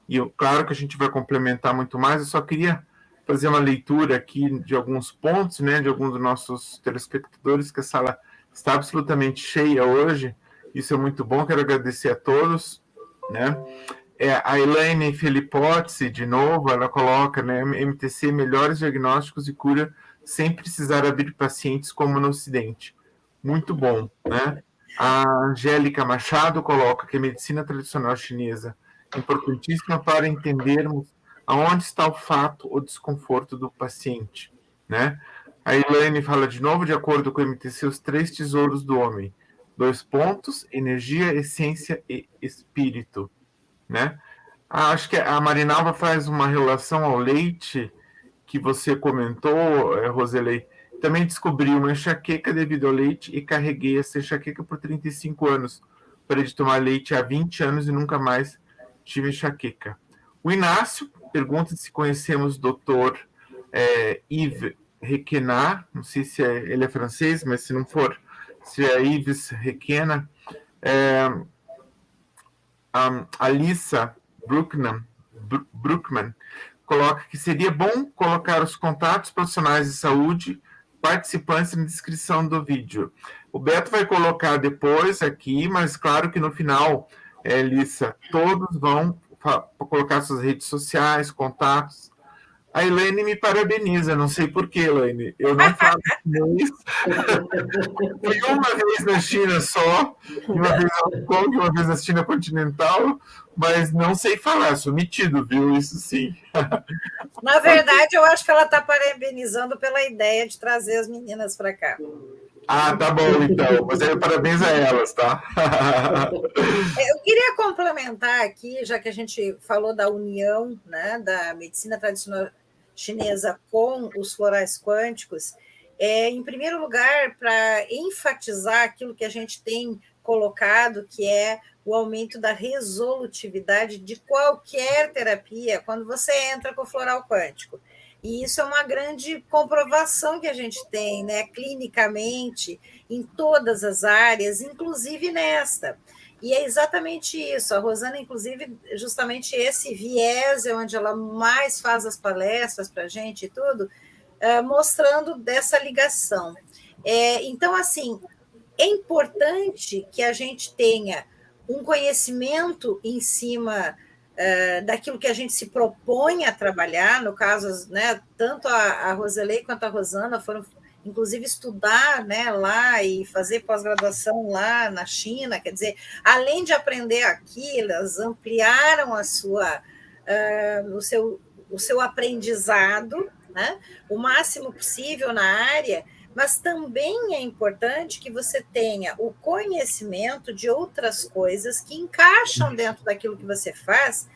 E claro que a gente vai complementar muito mais. Eu só queria fazer uma leitura aqui de alguns pontos, né, de alguns dos nossos telespectadores, que a sala está absolutamente cheia hoje. Isso é muito bom, quero agradecer a todos, né? A Elaine Felipozzi, de novo, ela coloca, né, MTC, melhores diagnósticos e cura sem precisar abrir pacientes como no Ocidente. Muito bom, né? A Angélica Machado coloca que a medicina tradicional chinesa é importantíssima para entendermos aonde está o fato ou desconforto do paciente, né? A Elaine fala de novo, de acordo com o MTC, os 3 tesouros do homem. 2 pontos, energia, essência e espírito. Né? Acho que a Marinalva faz uma relação ao leite que você comentou, Roselei. Também descobri uma enxaqueca devido ao leite e carreguei essa enxaqueca por 35 anos. Parei de tomar leite há 20 anos e nunca mais tive enxaqueca. O Inácio pergunta se conhecemos o doutor Yves Requena, não sei se ele é francês, mas se não for, se é Yves Requena. Alissa Bruckmann coloca que seria bom colocar os contatos profissionais de saúde participantes na descrição do vídeo. O Beto vai colocar depois aqui, mas claro que no final, Alissa, todos vão colocar suas redes sociais, contatos. A Elaine me parabeniza, não sei porquê, Elaine. Eu não falo chinês. Fui uma vez na China só, uma vez na Hong Kong, uma vez na China continental, mas não sei falar, sou metido, viu? Isso sim. Na verdade, eu acho que ela está parabenizando pela ideia de trazer as meninas para cá. Ah, tá bom, então. Mas aí, parabéns a elas, tá? Eu queria complementar aqui, já que a gente falou da união, né, da medicina tradicional chinesa com os florais quânticos, em primeiro lugar, para enfatizar aquilo que a gente tem colocado, que é o aumento da resolutividade de qualquer terapia quando você entra com o floral quântico. E isso é uma grande comprovação que a gente tem, né, clinicamente, em todas as áreas, inclusive nesta. E é exatamente isso. A Rosana, inclusive, justamente esse viés é onde ela mais faz as palestras para a gente e tudo, mostrando dessa ligação. Então, assim, é importante que a gente tenha um conhecimento em cima daquilo que a gente se propõe a trabalhar, no caso, né, tanto a Roselei quanto a Rosana foram inclusive estudar, né, lá e fazer pós-graduação lá na China, quer dizer, além de aprender aqui, elas ampliaram o seu aprendizado, né, o máximo possível na área, mas também é importante que você tenha o conhecimento de outras coisas que encaixam dentro daquilo que você faz,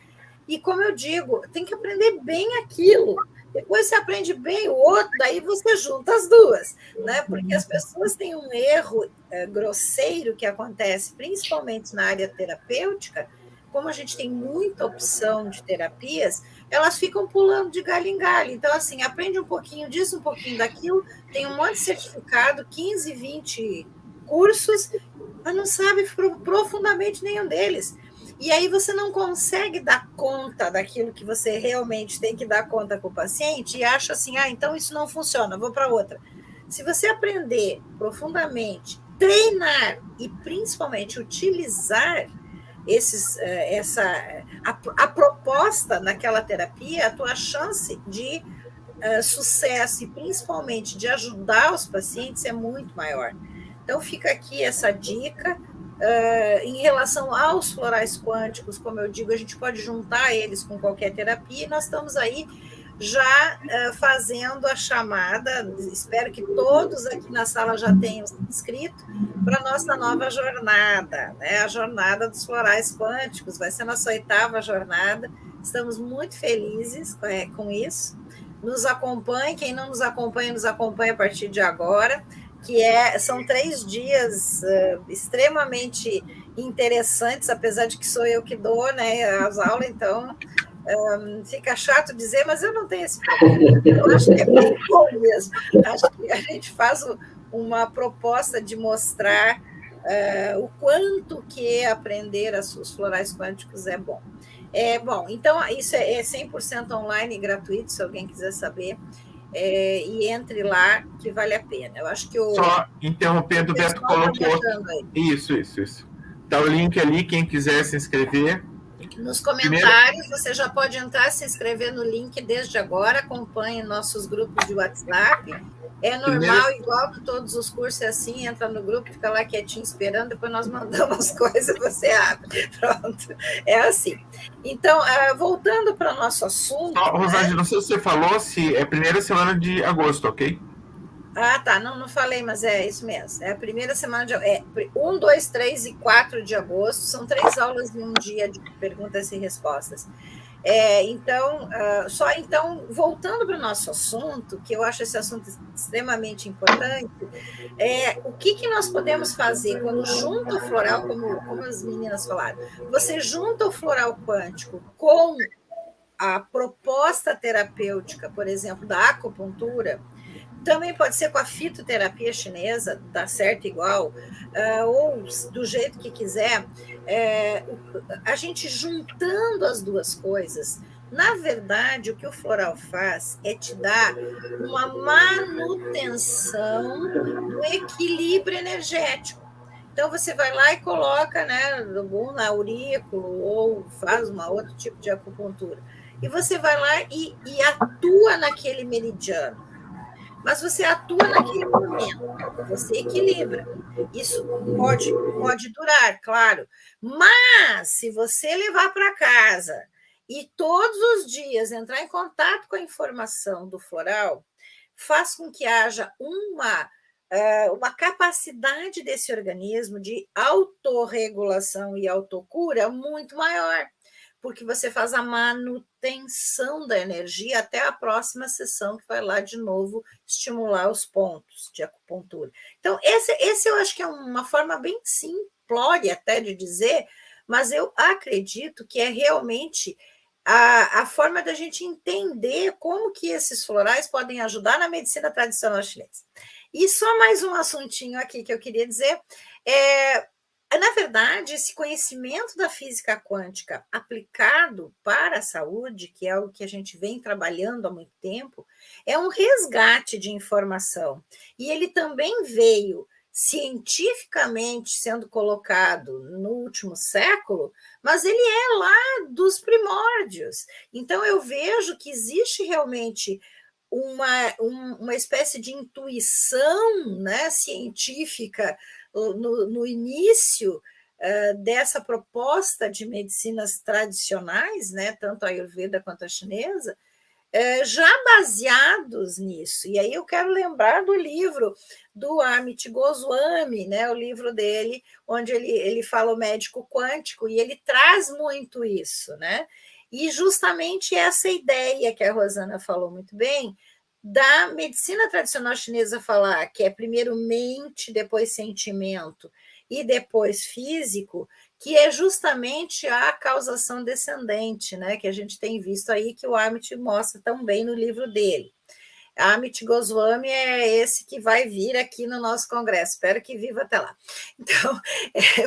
e como eu digo, tem que aprender bem aquilo. Depois você aprende bem o outro, daí você junta as duas, né? Porque as pessoas têm um erro grosseiro que acontece, principalmente na área terapêutica, como a gente tem muita opção de terapias, elas ficam pulando de galho em galho. Então, assim, aprende um pouquinho disso, um pouquinho daquilo, tem um monte de certificado, 15, 20 cursos, mas não sabe profundamente nenhum deles. E aí você não consegue dar conta daquilo que você realmente tem que dar conta com o paciente e acha assim, então isso não funciona, vou para outra. Se você aprender profundamente, treinar e principalmente utilizar a proposta naquela terapia, a tua chance de sucesso e principalmente de ajudar os pacientes é muito maior. Então fica aqui essa dica. Em relação aos florais quânticos, como eu digo, a gente pode juntar eles com qualquer terapia, e nós estamos aí já fazendo a chamada, espero que todos aqui na sala já tenham se inscrito, para a nossa nova jornada, né? A jornada dos florais quânticos, vai ser a nossa 8ª jornada, estamos muito felizes com isso. Nos acompanhe, quem não nos acompanha a partir de agora, que são 3 dias extremamente interessantes, apesar de que sou eu que dou, né, as aulas, então fica chato dizer, mas eu não tenho esse problema. Eu acho que é bem bom mesmo. Acho que a gente faz uma proposta de mostrar o quanto que aprender os florais quânticos é bom. Bom, então isso é 100% online e gratuito, se alguém quiser saber. E entre lá, que vale a pena. Eu acho que Só interrompendo, o Beto colocou. Isso. Está o link ali, quem quiser se inscrever. Nos comentários, você já pode entrar, se inscrever no link desde agora, acompanhe nossos grupos de WhatsApp. É normal, igual que todos os cursos é assim, entra no grupo, fica lá quietinho esperando, depois nós mandamos coisas, você abre. Pronto, é assim. Então, voltando para o nosso assunto... Rosângela, não sei se você falou, se é a primeira semana de agosto, ok? Tá, não falei, mas é isso mesmo. É a primeira semana de 1, 2, 3 e 4 de agosto, são 3 aulas em um dia de perguntas e respostas. Então, voltando para o nosso assunto, que eu acho esse assunto extremamente importante, o que nós podemos fazer quando junta o floral, como as meninas falaram, você junta o floral quântico com a proposta terapêutica, por exemplo, da acupuntura, também pode ser com a fitoterapia chinesa, dá certo igual, ou do jeito que quiser, a gente juntando as duas coisas, na verdade, o que o floral faz é te dar uma manutenção do equilíbrio energético. Então, você vai lá e coloca, né, na aurículo, ou faz outro tipo de acupuntura, e você vai lá e atua naquele meridiano. Mas você atua naquele momento, você equilibra. Isso pode durar, claro. Mas, se você levar para casa e todos os dias entrar em contato com a informação do floral, faz com que haja uma capacidade desse organismo de autorregulação e autocura muito maior, porque você faz a manutenção da energia até a próxima sessão, que vai lá de novo estimular os pontos de acupuntura. Então, esse eu acho que é uma forma bem simplória até de dizer, mas eu acredito que é realmente a forma da gente entender como que esses florais podem ajudar na medicina tradicional chinesa. E só mais um assuntinho aqui que eu queria dizer, na verdade, esse conhecimento da física quântica aplicado para a saúde, que é algo que a gente vem trabalhando há muito tempo, é um resgate de informação. E ele também veio cientificamente sendo colocado no último século, mas ele é lá dos primórdios. Então, eu vejo que existe realmente uma espécie de intuição, né, científica no início dessa proposta de medicinas tradicionais, né, tanto a Ayurveda quanto a chinesa, já baseados nisso. E aí eu quero lembrar do livro do Amit Goswami, né, o livro dele, onde ele fala o médico quântico, e ele traz muito isso, né? E justamente essa ideia que a Rosana falou muito bem, da medicina tradicional chinesa falar que é primeiro mente, depois sentimento e depois físico, que é justamente a causação descendente, né, que a gente tem visto aí, que o Amit mostra tão bem no livro dele. Amit Goswami é esse que vai vir aqui no nosso congresso, espero que viva até lá. Então,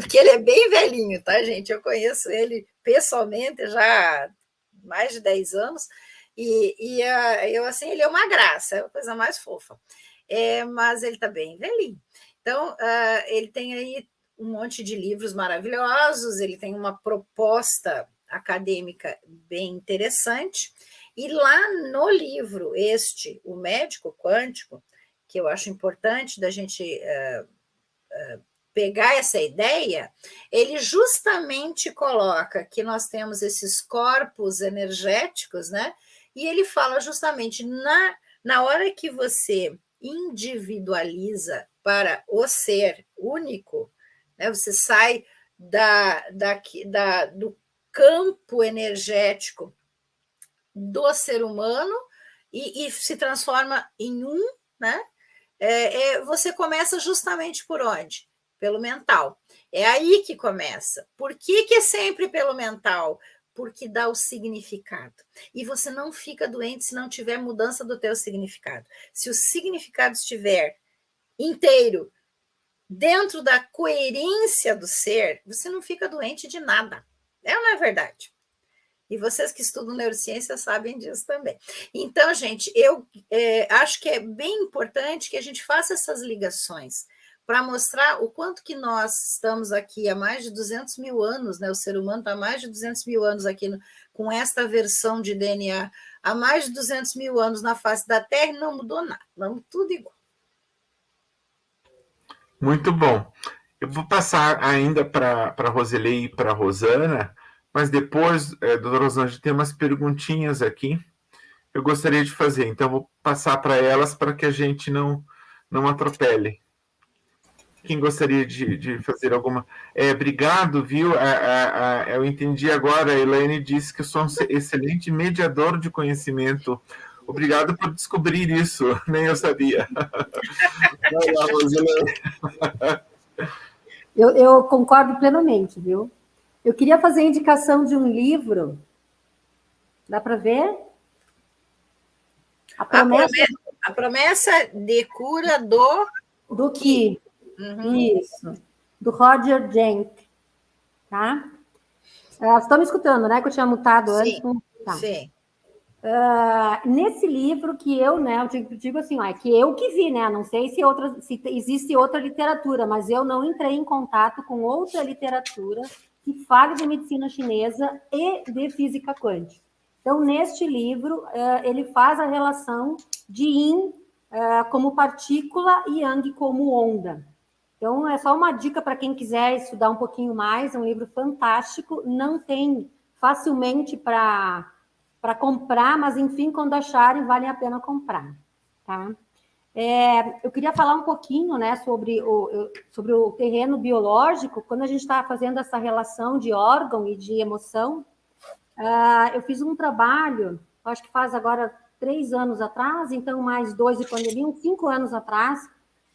porque ele é bem velhinho, tá, gente? Eu conheço ele pessoalmente já há mais de 10 anos, e eu, assim, ele é uma graça, é a coisa mais fofa. Mas ele está bem velhinho. Então, ele tem aí um monte de livros maravilhosos, ele tem uma proposta acadêmica bem interessante, e lá no livro O Médico Quântico, que eu acho importante da gente pegar essa ideia, ele justamente coloca que nós temos esses corpos energéticos, né? E ele fala justamente na hora que você individualiza para o ser único, né? Você sai do campo energético do ser humano e se transforma em um, né? Você começa justamente por onde? Pelo mental. É aí que começa. Por que é sempre pelo mental? Porque dá o significado. E você não fica doente se não tiver mudança do teu significado. Se o significado estiver inteiro, dentro da coerência do ser, você não fica doente de nada. É ou não é verdade? E vocês que estudam neurociência sabem disso também. Então, gente, eu acho que é bem importante que a gente faça essas ligações para mostrar o quanto que nós estamos aqui há mais de 200 mil anos, né? O ser humano está há mais de 200 mil anos aqui com esta versão de DNA, há mais de 200 mil anos na face da Terra e não mudou nada, vamos tudo igual. Muito bom. Eu vou passar ainda para a Roseli e para a Rosana, mas depois, doutora Rosana, a gente tem umas perguntinhas aqui. Eu gostaria de fazer, então vou passar para elas para que a gente não atropele. Quem gostaria de fazer alguma... obrigado, viu? Eu entendi agora, a Elaine disse que eu sou um excelente mediador de conhecimento. Obrigado por descobrir isso, nem eu sabia. Vai lá, Roseli. Eu concordo plenamente, viu? Eu queria fazer a indicação de um livro. Dá para ver? A promessa de cura do Qi. Uhum. Isso. Do Roger Schenck. Tá? Vocês estão me escutando, né? Que eu tinha mutado antes. Tá. Sim. Nesse livro que eu, né, eu digo assim, é que eu que vi, né, não sei se existe outra literatura, mas eu não entrei em contato com outra literatura que fale de medicina chinesa e de física quântica. Então, neste livro, ele faz a relação de Yin como partícula e Yang como onda. Então, é só uma dica para quem quiser estudar um pouquinho mais, é um livro fantástico, não tem facilmente para comprar, mas, enfim, quando acharem, vale a pena comprar, tá? Eu queria falar um pouquinho, né, sobre o terreno biológico, quando a gente está fazendo essa relação de órgão e de emoção. Eu fiz um trabalho, acho que faz agora 3 anos atrás, então mais 2 de pandemia, uns 5 anos atrás,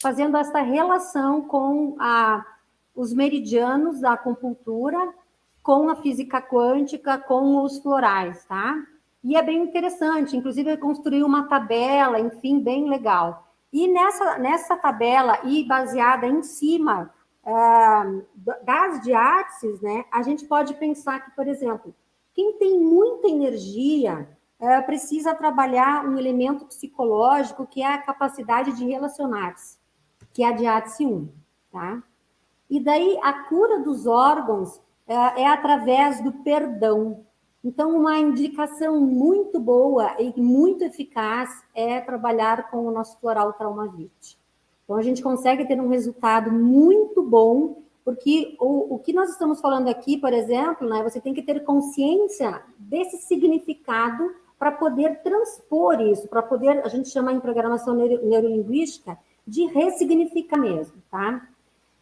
fazendo essa relação com os meridianos da acupuntura, com a física quântica, com os florais, tá? E é bem interessante, inclusive eu construí uma tabela, enfim, bem legal. E nessa tabela, e baseada em cima das diáteses, né, a gente pode pensar que, por exemplo, quem tem muita energia precisa trabalhar um elemento psicológico, que é a capacidade de relacionar-se, que é a diátese 1, tá? E daí a cura dos órgãos é através do perdão. Então, uma indicação muito boa e muito eficaz é trabalhar com o nosso floral Traumavit. Então, a gente consegue ter um resultado muito bom, porque o que nós estamos falando aqui, por exemplo, né, você tem que ter consciência desse significado para poder transpor isso, para poder, a gente chama em programação neurolinguística, de ressignificar mesmo, tá?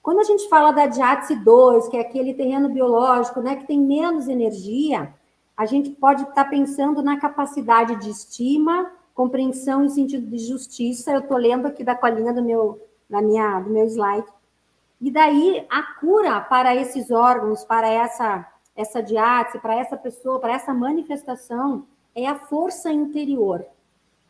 Quando a gente fala da Diátese 2, que é aquele terreno biológico, né, que tem menos energia, a gente pode estar pensando na capacidade de estima, compreensão e sentido de justiça. Eu estou lendo aqui da colinha do meu slide. E daí, a cura para esses órgãos, para essa diátese, para essa pessoa, para essa manifestação, é a força interior.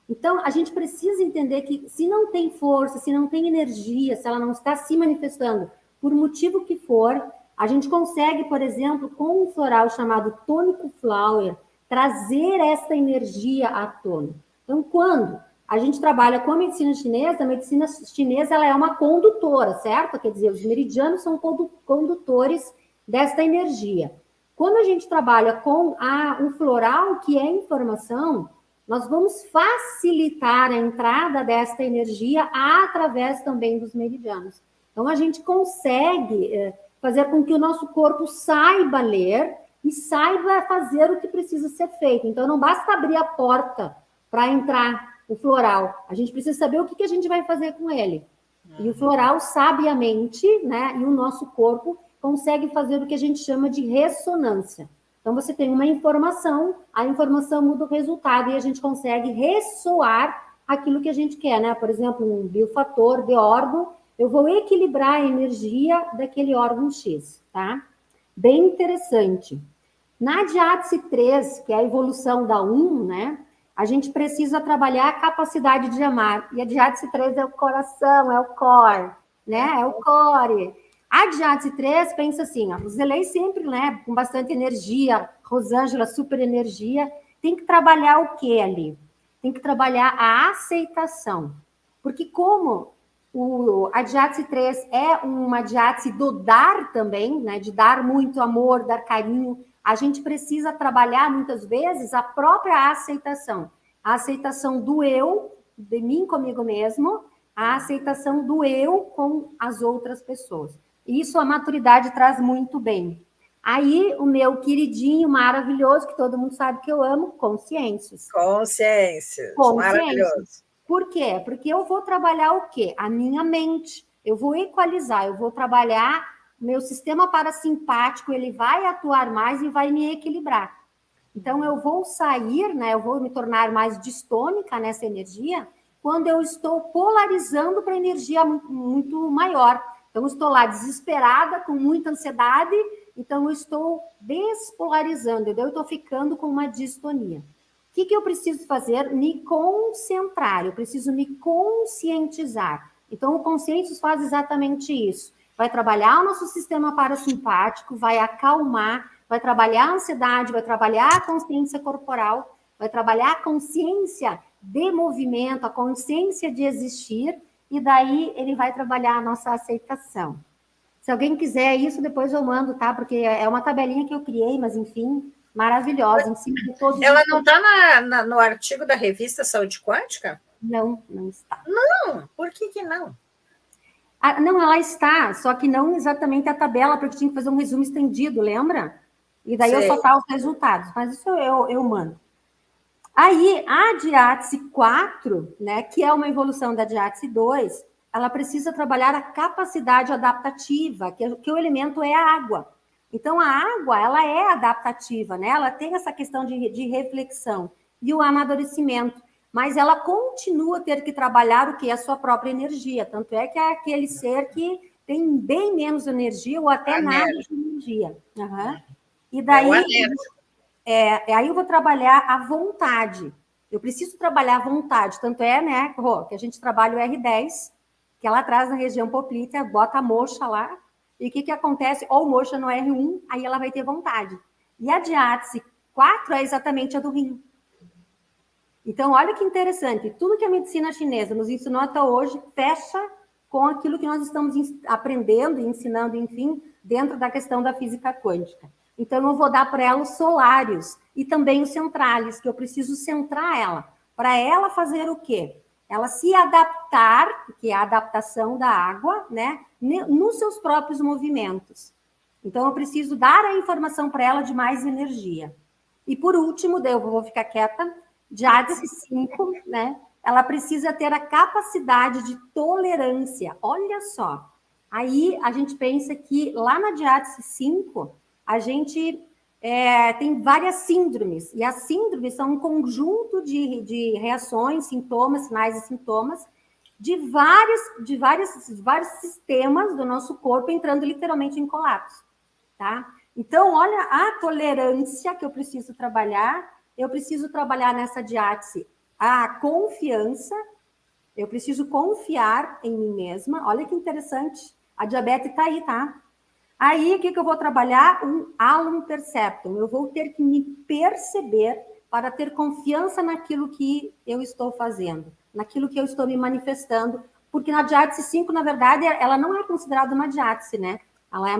Então, a gente precisa entender que se não tem força, se não tem energia, se ela não está se manifestando, por motivo que for, a gente consegue, por exemplo, com um floral chamado Tônico Flower, trazer essa energia à tona. Então, quando a gente trabalha com a medicina chinesa ela é uma condutora, certo? Quer dizer, os meridianos são condutores desta energia. Quando a gente trabalha com um floral, que é informação, nós vamos facilitar a entrada desta energia através também dos meridianos. Então, a gente consegue fazer com que o nosso corpo saiba ler e saiba fazer o que precisa ser feito. Então, não basta abrir a porta para entrar o floral. A gente precisa saber o que a gente vai fazer com ele. E o floral, sabiamente, né, e o nosso corpo consegue fazer o que a gente chama de ressonância. Então, você tem uma informação, a informação muda o resultado e a gente consegue ressoar aquilo que a gente quer, né? Por exemplo, um biofator de órgão, eu vou equilibrar a energia daquele órgão X, tá? Bem interessante. Na Diátese 3, que é a evolução da 1, né? A gente precisa trabalhar a capacidade de amar. E a Diátese 3 é o coração, é o core, né? É o core. A Diátese 3 pensa assim, ó, os eleis sempre, né, com bastante energia, Rosângela, super energia, tem que trabalhar o que ali? Tem que trabalhar a aceitação. Porque como a Diátese 3 é uma diátese do dar também, né, de dar muito amor, dar carinho, a gente precisa trabalhar muitas vezes a própria aceitação. A aceitação do eu, de mim comigo mesmo, a aceitação do eu com as outras pessoas. Isso a maturidade traz muito bem. Aí, o meu queridinho maravilhoso, que todo mundo sabe que eu amo, consciências. Consciências. Maravilhoso. Por quê? Porque eu vou trabalhar o quê? A minha mente. Eu vou equalizar, eu vou trabalhar meu sistema parasimpático, ele vai atuar mais e vai me equilibrar. Então, eu vou sair, né? Eu vou me tornar mais distônica nessa energia quando eu estou polarizando para energia muito maior. Então, eu estou lá desesperada, com muita ansiedade, então eu estou despolarizando, eu estou ficando com uma distonia. O que eu preciso fazer? Me concentrar, eu preciso me conscientizar. Então, o Consciências faz exatamente isso. Vai trabalhar o nosso sistema parasimpático, vai acalmar, vai trabalhar a ansiedade, vai trabalhar a consciência corporal, vai trabalhar a consciência de movimento, a consciência de existir, e daí ele vai trabalhar a nossa aceitação. Se alguém quiser isso, depois eu mando, tá? Porque é uma tabelinha que eu criei, mas enfim, maravilhosa. Ela não está no artigo da revista Saúde Quântica? Não, não está. Não? Por que não? Não, ela está, só que não exatamente a tabela, porque tinha que fazer um resumo estendido, lembra? E daí eu soltar os resultados, mas isso eu mando. Aí, a Diátese 4, né, que é uma evolução da Diátese 2, ela precisa trabalhar a capacidade adaptativa, que o elemento é a água. Então, a água, ela é adaptativa, né? Ela tem essa questão de reflexão e o amadurecimento, mas ela continua a ter que trabalhar o que é a sua própria energia. Tanto é que é aquele ser que tem bem menos energia ou até nada de energia. Uhum. E daí... aí eu vou trabalhar a vontade. Eu preciso trabalhar a vontade. Tanto é, né, que a gente trabalha o R10, que ela traz na região poplítea, bota a moxa lá, e o que acontece? Ou moxa no R1, aí ela vai ter vontade. E a Diátese 4 é exatamente a do rim. Então, olha que interessante. Tudo que a medicina chinesa nos ensinou até hoje fecha com aquilo que nós estamos aprendendo e ensinando, enfim, dentro da questão da física quântica. Então, eu vou dar para ela os solários e também os centrales, que eu preciso centrar ela. Para ela fazer o quê? Ela se adaptar, que é a adaptação da água, né, nos seus próprios movimentos. Então, eu preciso dar a informação para ela de mais energia. E, por último, eu vou ficar quieta, Diátese 5, né, ela precisa ter a capacidade de tolerância. Olha só, aí a gente pensa que lá na Diátese 5, a gente tem várias síndromes, e as síndromes são um conjunto de reações, sintomas, sinais e sintomas de vários sistemas do nosso corpo entrando literalmente em colapso, tá? Então, olha a tolerância que eu preciso trabalhar nessa diátese, a confiança, eu preciso confiar em mim mesma, olha que interessante, a diabetes está aí, tá? Aí, o que eu vou trabalhar? Um alum perceptum. Eu vou ter que me perceber para ter confiança naquilo que eu estou fazendo, naquilo que eu estou me manifestando, porque na diátese 5, na verdade, ela não é considerada uma diátese, né? Ela é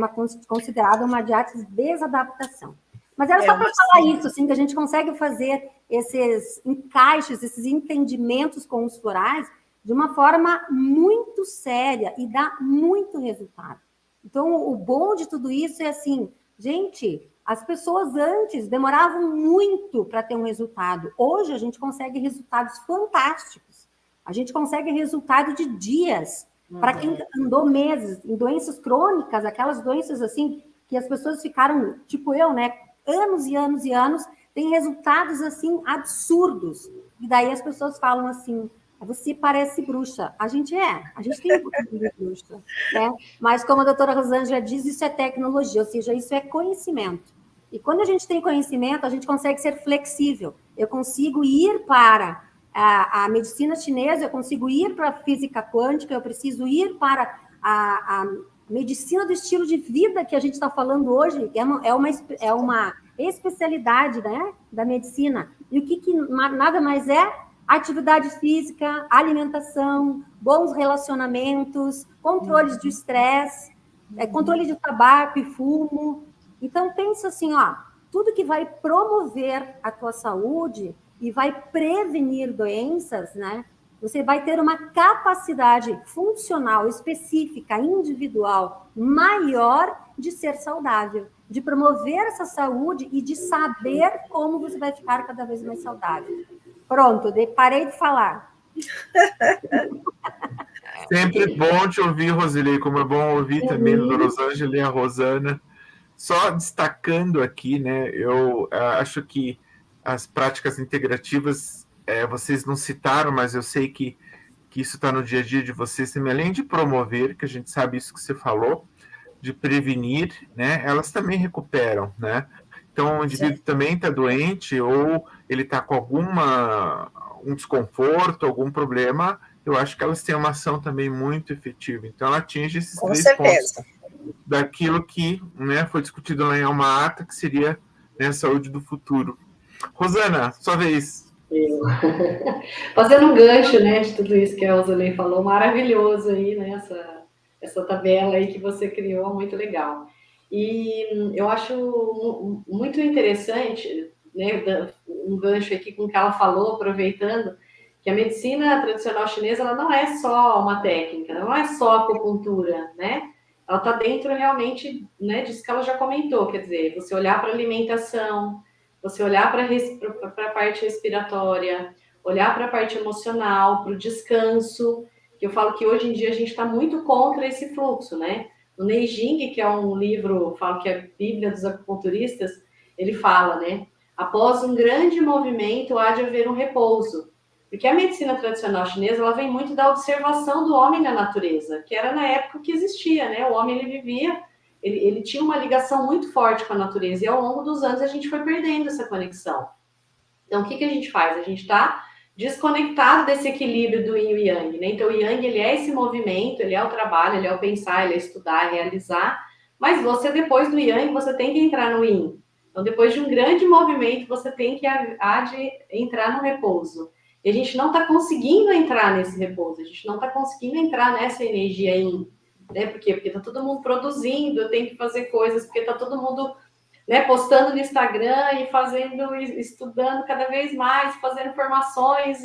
considerada uma diátese de desadaptação. Mas era só para falar isso, assim, que a gente consegue fazer esses encaixes, esses entendimentos com os florais de uma forma muito séria e dá muito resultado. Então, o bom de tudo isso é assim, gente, as pessoas antes demoravam muito para ter um resultado. Hoje, a gente consegue resultados fantásticos. A gente consegue resultado de dias. Para quem andou meses em doenças crônicas, aquelas doenças assim, que as pessoas ficaram, tipo eu, né? Anos e anos e anos, tem resultados assim absurdos. E daí as pessoas falam assim, você parece bruxa. A gente tem um pouquinho de bruxa, né? Mas como a doutora Rosângela diz, isso é tecnologia, ou seja, isso é conhecimento. E quando a gente tem conhecimento, a gente consegue ser flexível. Eu consigo ir para a medicina chinesa, eu consigo ir para a física quântica, eu preciso ir para a medicina do estilo de vida que a gente está falando hoje, é uma especialidade, né, da medicina. E o que nada mais é? Atividade física, alimentação, bons relacionamentos, controles de estresse, controle de tabaco e fumo. Então, pensa assim, ó, tudo que vai promover a tua saúde e vai prevenir doenças, né? Você vai ter uma capacidade funcional, específica, individual, maior de ser saudável, de promover essa saúde e de saber como você vai ficar cada vez mais saudável. Pronto, parei de falar. Sempre bom te ouvir, Rosilei, como é bom ouvir também a Rosângela e a Rosana. Só destacando aqui, né, eu acho que as práticas integrativas, vocês não citaram, mas eu sei que isso está no dia a dia de vocês também, além de promover, que a gente sabe isso que você falou, de prevenir, né, elas também recuperam, né? Então, o indivíduo também está doente ou ele está com um desconforto, algum problema, eu acho que elas têm uma ação também muito efetiva. Então, ela atinge esses três pontos daquilo que, né, foi discutido lá em Alma Ata, que seria, né, a saúde do futuro. Rosana, sua vez. Fazendo um gancho, né, de tudo isso que a Rosilei falou, maravilhoso aí, né, essa tabela aí que você criou, muito legal. E eu acho muito interessante, né, um gancho aqui com o que ela falou, aproveitando, que a medicina tradicional chinesa, ela não é só uma técnica, não é só acupuntura, né? Ela está dentro realmente, né, disso que ela já comentou, quer dizer, você olhar para a alimentação, você olhar para a parte respiratória, olhar para a parte emocional, para o descanso, que eu falo que hoje em dia a gente está muito contra esse fluxo, né? O Neijing, que é um livro, falo que é a Bíblia dos acupunturistas, ele fala, né? Após um grande movimento, há de haver um repouso. Porque a medicina tradicional chinesa, ela vem muito da observação do homem na natureza, que era na época que existia, né? O homem, ele vivia, ele tinha uma ligação muito forte com a natureza, e ao longo dos anos a gente foi perdendo essa conexão. Então, o que a gente faz? A gente está desconectado desse equilíbrio do yin e yang, né? Então, o yang, ele é esse movimento, ele é o trabalho, ele é o pensar, ele é estudar, realizar, mas você, depois do yang, você tem que entrar no yin. Então, depois de um grande movimento, você tem que entrar no repouso. E a gente não está conseguindo entrar nesse repouso, a gente não está conseguindo entrar nessa energia yin, né? Por quê? Porque está todo mundo produzindo, eu tenho que fazer coisas, porque está todo mundo né, postando no Instagram e estudando cada vez mais, fazendo formações,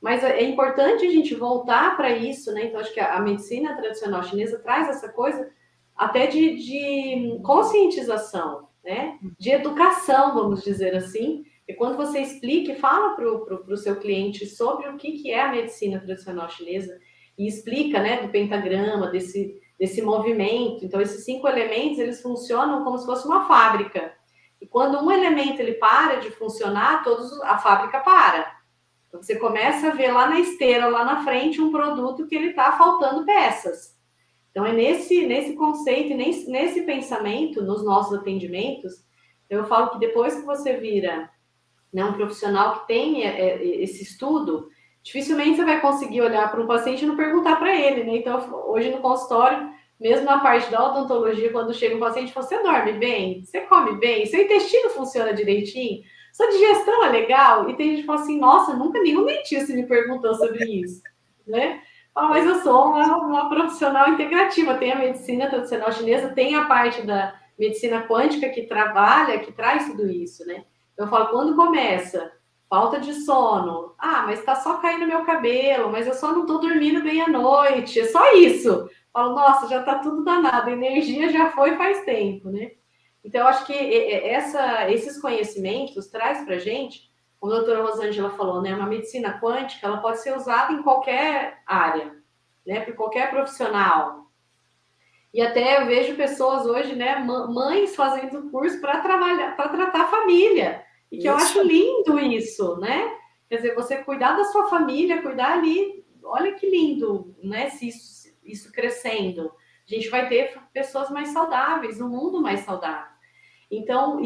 mas é importante a gente voltar para isso, né? Então, acho que a medicina tradicional chinesa traz essa coisa até de conscientização, né? De educação, vamos dizer assim. E quando você explica e fala para o seu cliente sobre o que é a medicina tradicional chinesa, e explica, né, do pentagrama, desse movimento. Então, esses 5 elementos, eles funcionam como se fosse uma fábrica. E quando um elemento ele para de funcionar, a fábrica para. Então, você começa a ver lá na esteira, lá na frente, um produto que ele está faltando peças. Então, é nesse conceito, nesse pensamento, nos nossos atendimentos, eu falo que depois que você vira, né, um profissional que tem esse estudo, dificilmente você vai conseguir olhar para um paciente e não perguntar para ele, né? Então, hoje no consultório, mesmo na parte da odontologia, quando chega um paciente, você dorme bem? Você come bem? Seu intestino funciona direitinho? Sua digestão é legal? E tem gente que fala assim, nossa, nunca nenhum dentista me perguntou sobre isso, né? Mas eu sou uma profissional integrativa, tem a medicina tradicional chinesa, tem a parte da medicina quântica que trabalha, que traz tudo isso, né? Então, eu falo, quando começa falta de sono, mas tá só caindo meu cabelo, mas eu só não tô dormindo bem à noite, é só isso. Eu falo, nossa, já tá tudo danado, a energia já foi faz tempo, né? Então, eu acho que esses conhecimentos traz pra gente, como a doutora Rosângela falou, né, uma medicina quântica, ela pode ser usada em qualquer área, né, por qualquer profissional. E até eu vejo pessoas hoje, né, mães fazendo curso para trabalhar, para tratar a família. E que eu acho lindo isso, né? Quer dizer, você cuidar da sua família, cuidar ali, olha que lindo, né? Se isso crescendo. A gente vai ter pessoas mais saudáveis, um mundo mais saudável. Então,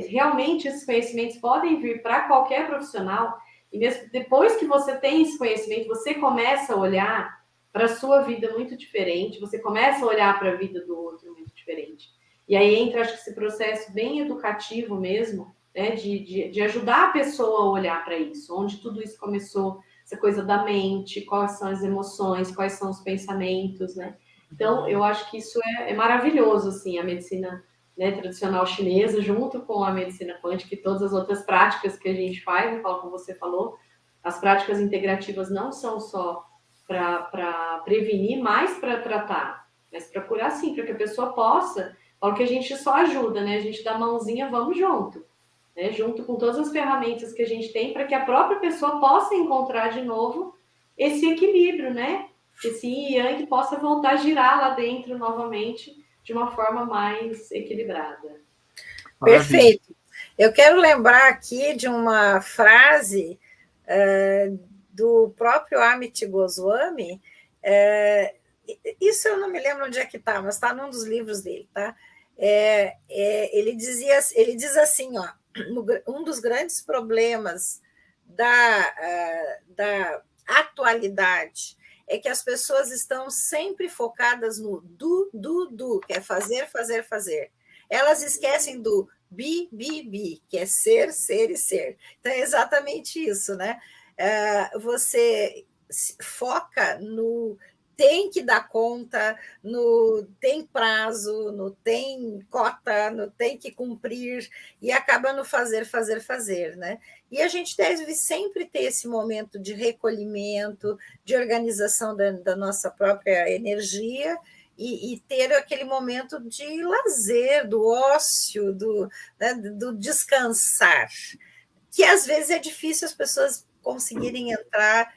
realmente, esses conhecimentos podem vir para qualquer profissional. E mesmo depois que você tem esse conhecimento, você começa a olhar para a sua vida muito diferente, você começa a olhar para a vida do outro muito diferente. E aí entra, acho que esse processo bem educativo mesmo, né, de ajudar a pessoa a olhar para isso, onde tudo isso começou, essa coisa da mente, quais são as emoções, quais são os pensamentos, né? Então, eu acho que isso é maravilhoso, assim, a medicina, né, tradicional chinesa, junto com a medicina quântica e todas as outras práticas que a gente faz, como você falou, as práticas integrativas não são só para prevenir, mas para tratar, mas para curar sim, para que a pessoa possa, falo que a gente só ajuda, né? A gente dá a mãozinha, vamos junto, né? Junto com todas as ferramentas que a gente tem, para que a própria pessoa possa encontrar de novo esse equilíbrio, né? Esse yin e yang possa voltar a girar lá dentro novamente de uma forma mais equilibrada. Perfeito. Eu quero lembrar aqui de uma frase do próprio Amit Goswami, isso eu não me lembro onde é que está, mas está num dos livros dele, tá? Ele diz assim, ó, um dos grandes problemas da atualidade é que as pessoas estão sempre focadas no do, que é fazer, fazer, fazer. Elas esquecem do be, que é ser, ser e ser. Então, é exatamente isso, né? Você foca no tem que dar conta, no tem prazo, no tem cota, no tem que cumprir, e acaba no fazer, fazer, fazer, né? E a gente deve sempre ter esse momento de recolhimento, de organização da nossa própria energia, e ter aquele momento de lazer, do ócio, né, do descansar, que às vezes é difícil as pessoas conseguirem entrar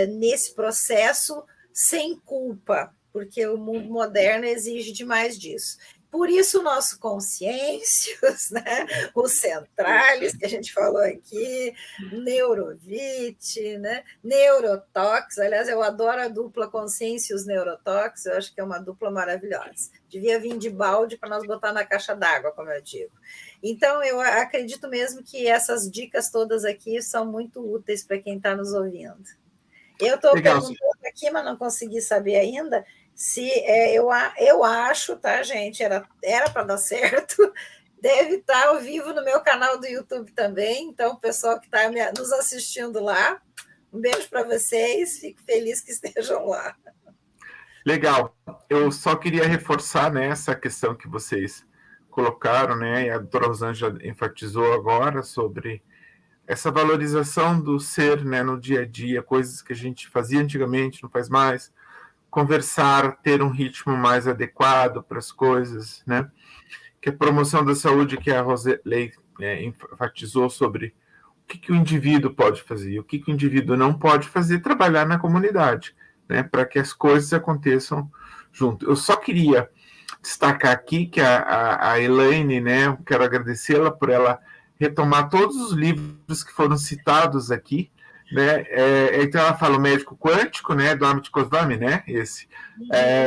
nesse processo sem culpa, porque o mundo moderno exige demais disso. Por isso, o nosso Consciêncios, né? Os Centralis, que a gente falou aqui, Neurovit, né? Neurotox. Aliás, eu adoro a dupla Consciêncios Neurotox, eu acho que é uma dupla maravilhosa. Devia vir de balde para nós botar na caixa d'água, como eu digo. Então, eu acredito mesmo que essas dicas todas aqui são muito úteis para quem está nos ouvindo. Eu estou perguntando aqui, mas não consegui saber ainda, se eu acho, tá, gente? Era para dar certo. Deve estar ao vivo no meu canal do YouTube também. Então, o pessoal que está nos assistindo lá, um beijo para vocês. Fico feliz que estejam lá. Legal. Eu só queria reforçar, né, essa questão que vocês colocaram, né, e a doutora Rosângela enfatizou agora sobre essa valorização do ser, né, no dia a dia, coisas que a gente fazia antigamente, não faz mais, conversar, ter um ritmo mais adequado para as coisas, né, que a promoção da saúde que a Roselei enfatizou sobre o que o indivíduo pode fazer, o que o indivíduo não pode fazer, trabalhar na comunidade, né, para que as coisas aconteçam junto. Eu só queria destacar aqui que a Elaine, né, eu quero agradecê-la por ela retomar todos os livros que foram citados aqui, né, então ela fala o médico quântico, né, do Amit Goswami, né,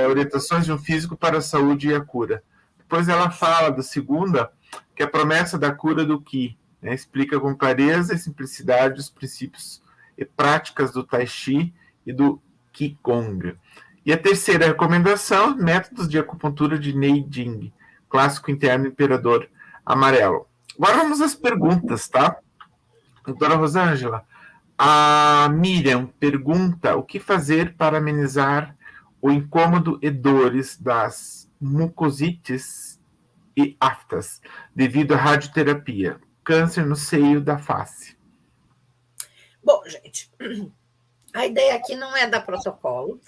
orientações de um físico para a saúde e a cura. Depois ela fala da segunda, que é a promessa da cura do Qi, né, explica com clareza e simplicidade os princípios e práticas do Tai Chi e do Qigong. E a terceira recomendação, métodos de acupuntura de Neijing, clássico interno imperador amarelo. Agora vamos às perguntas, tá? Doutora Rosângela, a Miriam pergunta o que fazer para amenizar o incômodo e dores das mucosites e aftas devido à radioterapia, câncer no seio da face. Bom, gente, a ideia aqui não é dar protocolo,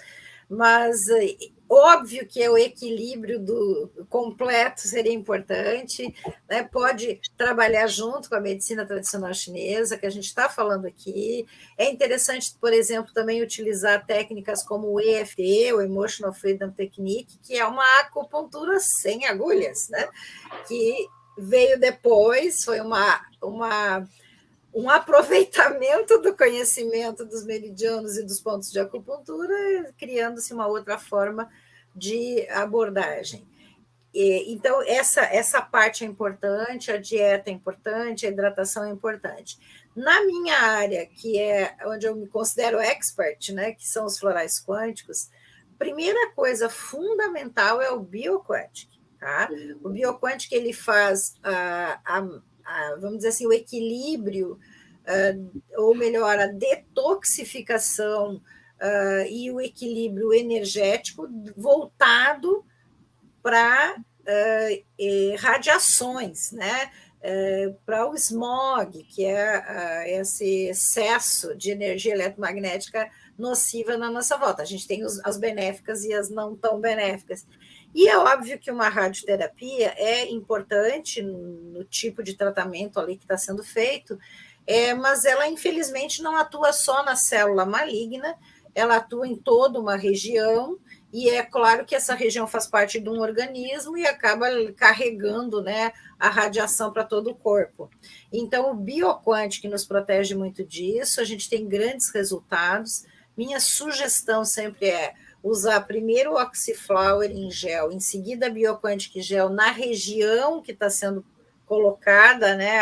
mas óbvio que o equilíbrio do completo seria importante, né? Pode trabalhar junto com a medicina tradicional chinesa, que a gente está falando aqui. É interessante, por exemplo, também utilizar técnicas como o EFT, o Emotional Freedom Technique, que é uma acupuntura sem agulhas, né? Que veio depois, foi um aproveitamento do conhecimento dos meridianos e dos pontos de acupuntura, criando-se uma outra forma de abordagem. Então, essa parte é importante, a dieta é importante, a hidratação é importante. Na minha área, que é onde eu me considero expert, né, que são os florais quânticos, a primeira coisa fundamental é o bioquântico. Tá? O bioquântico ele faz vamos dizer assim, o equilíbrio, ou melhor, a detoxificação e o equilíbrio energético voltado para radiações, né? Para o smog, que é esse excesso de energia eletromagnética nociva na nossa volta. A gente tem as benéficas e as não tão benéficas. E é óbvio que uma radioterapia é importante no tipo de tratamento ali que está sendo feito, mas ela, infelizmente, não atua só na célula maligna, ela atua em toda uma região, e é claro que essa região faz parte de um organismo e acaba carregando, né, a radiação para todo o corpo. Então, o bioquântico nos protege muito disso, a gente tem grandes resultados. Minha sugestão sempre é usar primeiro o Oxyflower em gel, em seguida a Bioquantic Gel na região que está sendo colocada, né,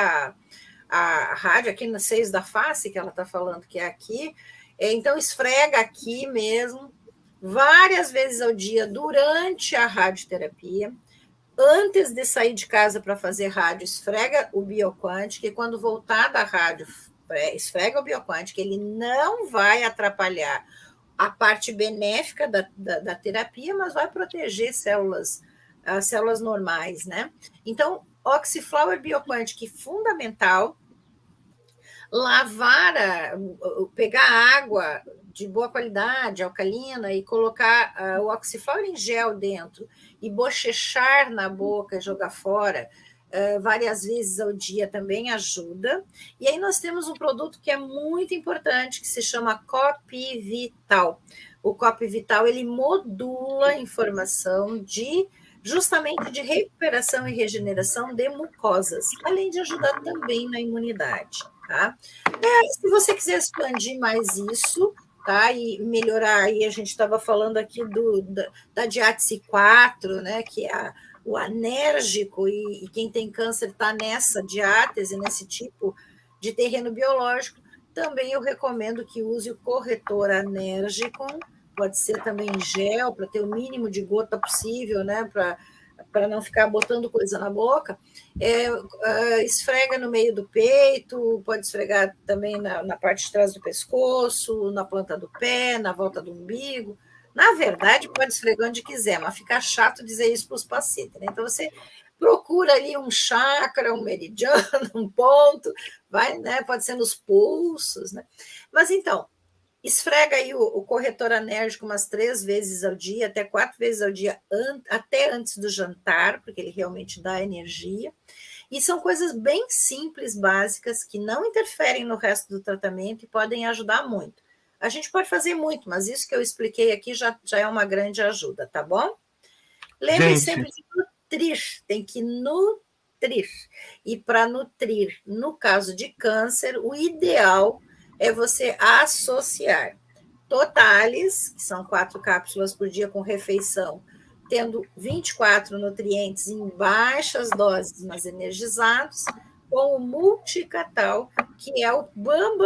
a rádio aqui nos seios da face, que ela está falando que é aqui. Então, esfrega aqui mesmo, várias vezes ao dia, durante a radioterapia. Antes de sair de casa para fazer rádio, esfrega o Bioquantic, e quando voltar da rádio, esfrega o Bioquantic, ele não vai atrapalhar a parte benéfica da terapia, mas vai proteger as células normais, né? Então, Oxyflower Bioquantic, fundamental. Pegar água de boa qualidade, alcalina, e colocar o Oxyflower em gel dentro, e bochechar na boca e jogar fora, várias vezes ao dia também ajuda. E aí nós temos um produto que é muito importante, que se chama CopVital. O CopVital, ele modula a informação justamente de recuperação e regeneração de mucosas, além de ajudar também na imunidade, tá? Se você quiser expandir mais isso, tá, e melhorar, aí a gente estava falando aqui da diátese 4, né, que é o anérgico, e quem tem câncer está nessa diátese, nesse tipo de terreno biológico, também eu recomendo que use o corretor anérgico, pode ser também em gel, para ter o mínimo de gota possível, né, para não ficar botando coisa na boca. Esfrega no meio do peito, pode esfregar também na parte de trás do pescoço, na planta do pé, na volta do umbigo. Na verdade, pode esfregar onde quiser, mas fica chato dizer isso para os pacientes, né? Então, você procura ali um chakra, um meridiano, um ponto, vai, né? Pode ser nos pulsos, né? Mas então, esfrega aí o corretor enérgico umas 3 vezes ao dia, até 4 vezes ao dia, até antes do jantar, porque ele realmente dá energia. E são coisas bem simples, básicas, que não interferem no resto do tratamento e podem ajudar muito. A gente pode fazer muito, mas isso que eu expliquei aqui já é uma grande ajuda, tá bom? Lembre sempre de nutrir, tem que nutrir. E para nutrir, no caso de câncer, o ideal é você associar Totalis, que são 4 cápsulas por dia com refeição, tendo 24 nutrientes em baixas doses, mas energizados, com o Multicatal, que é o bam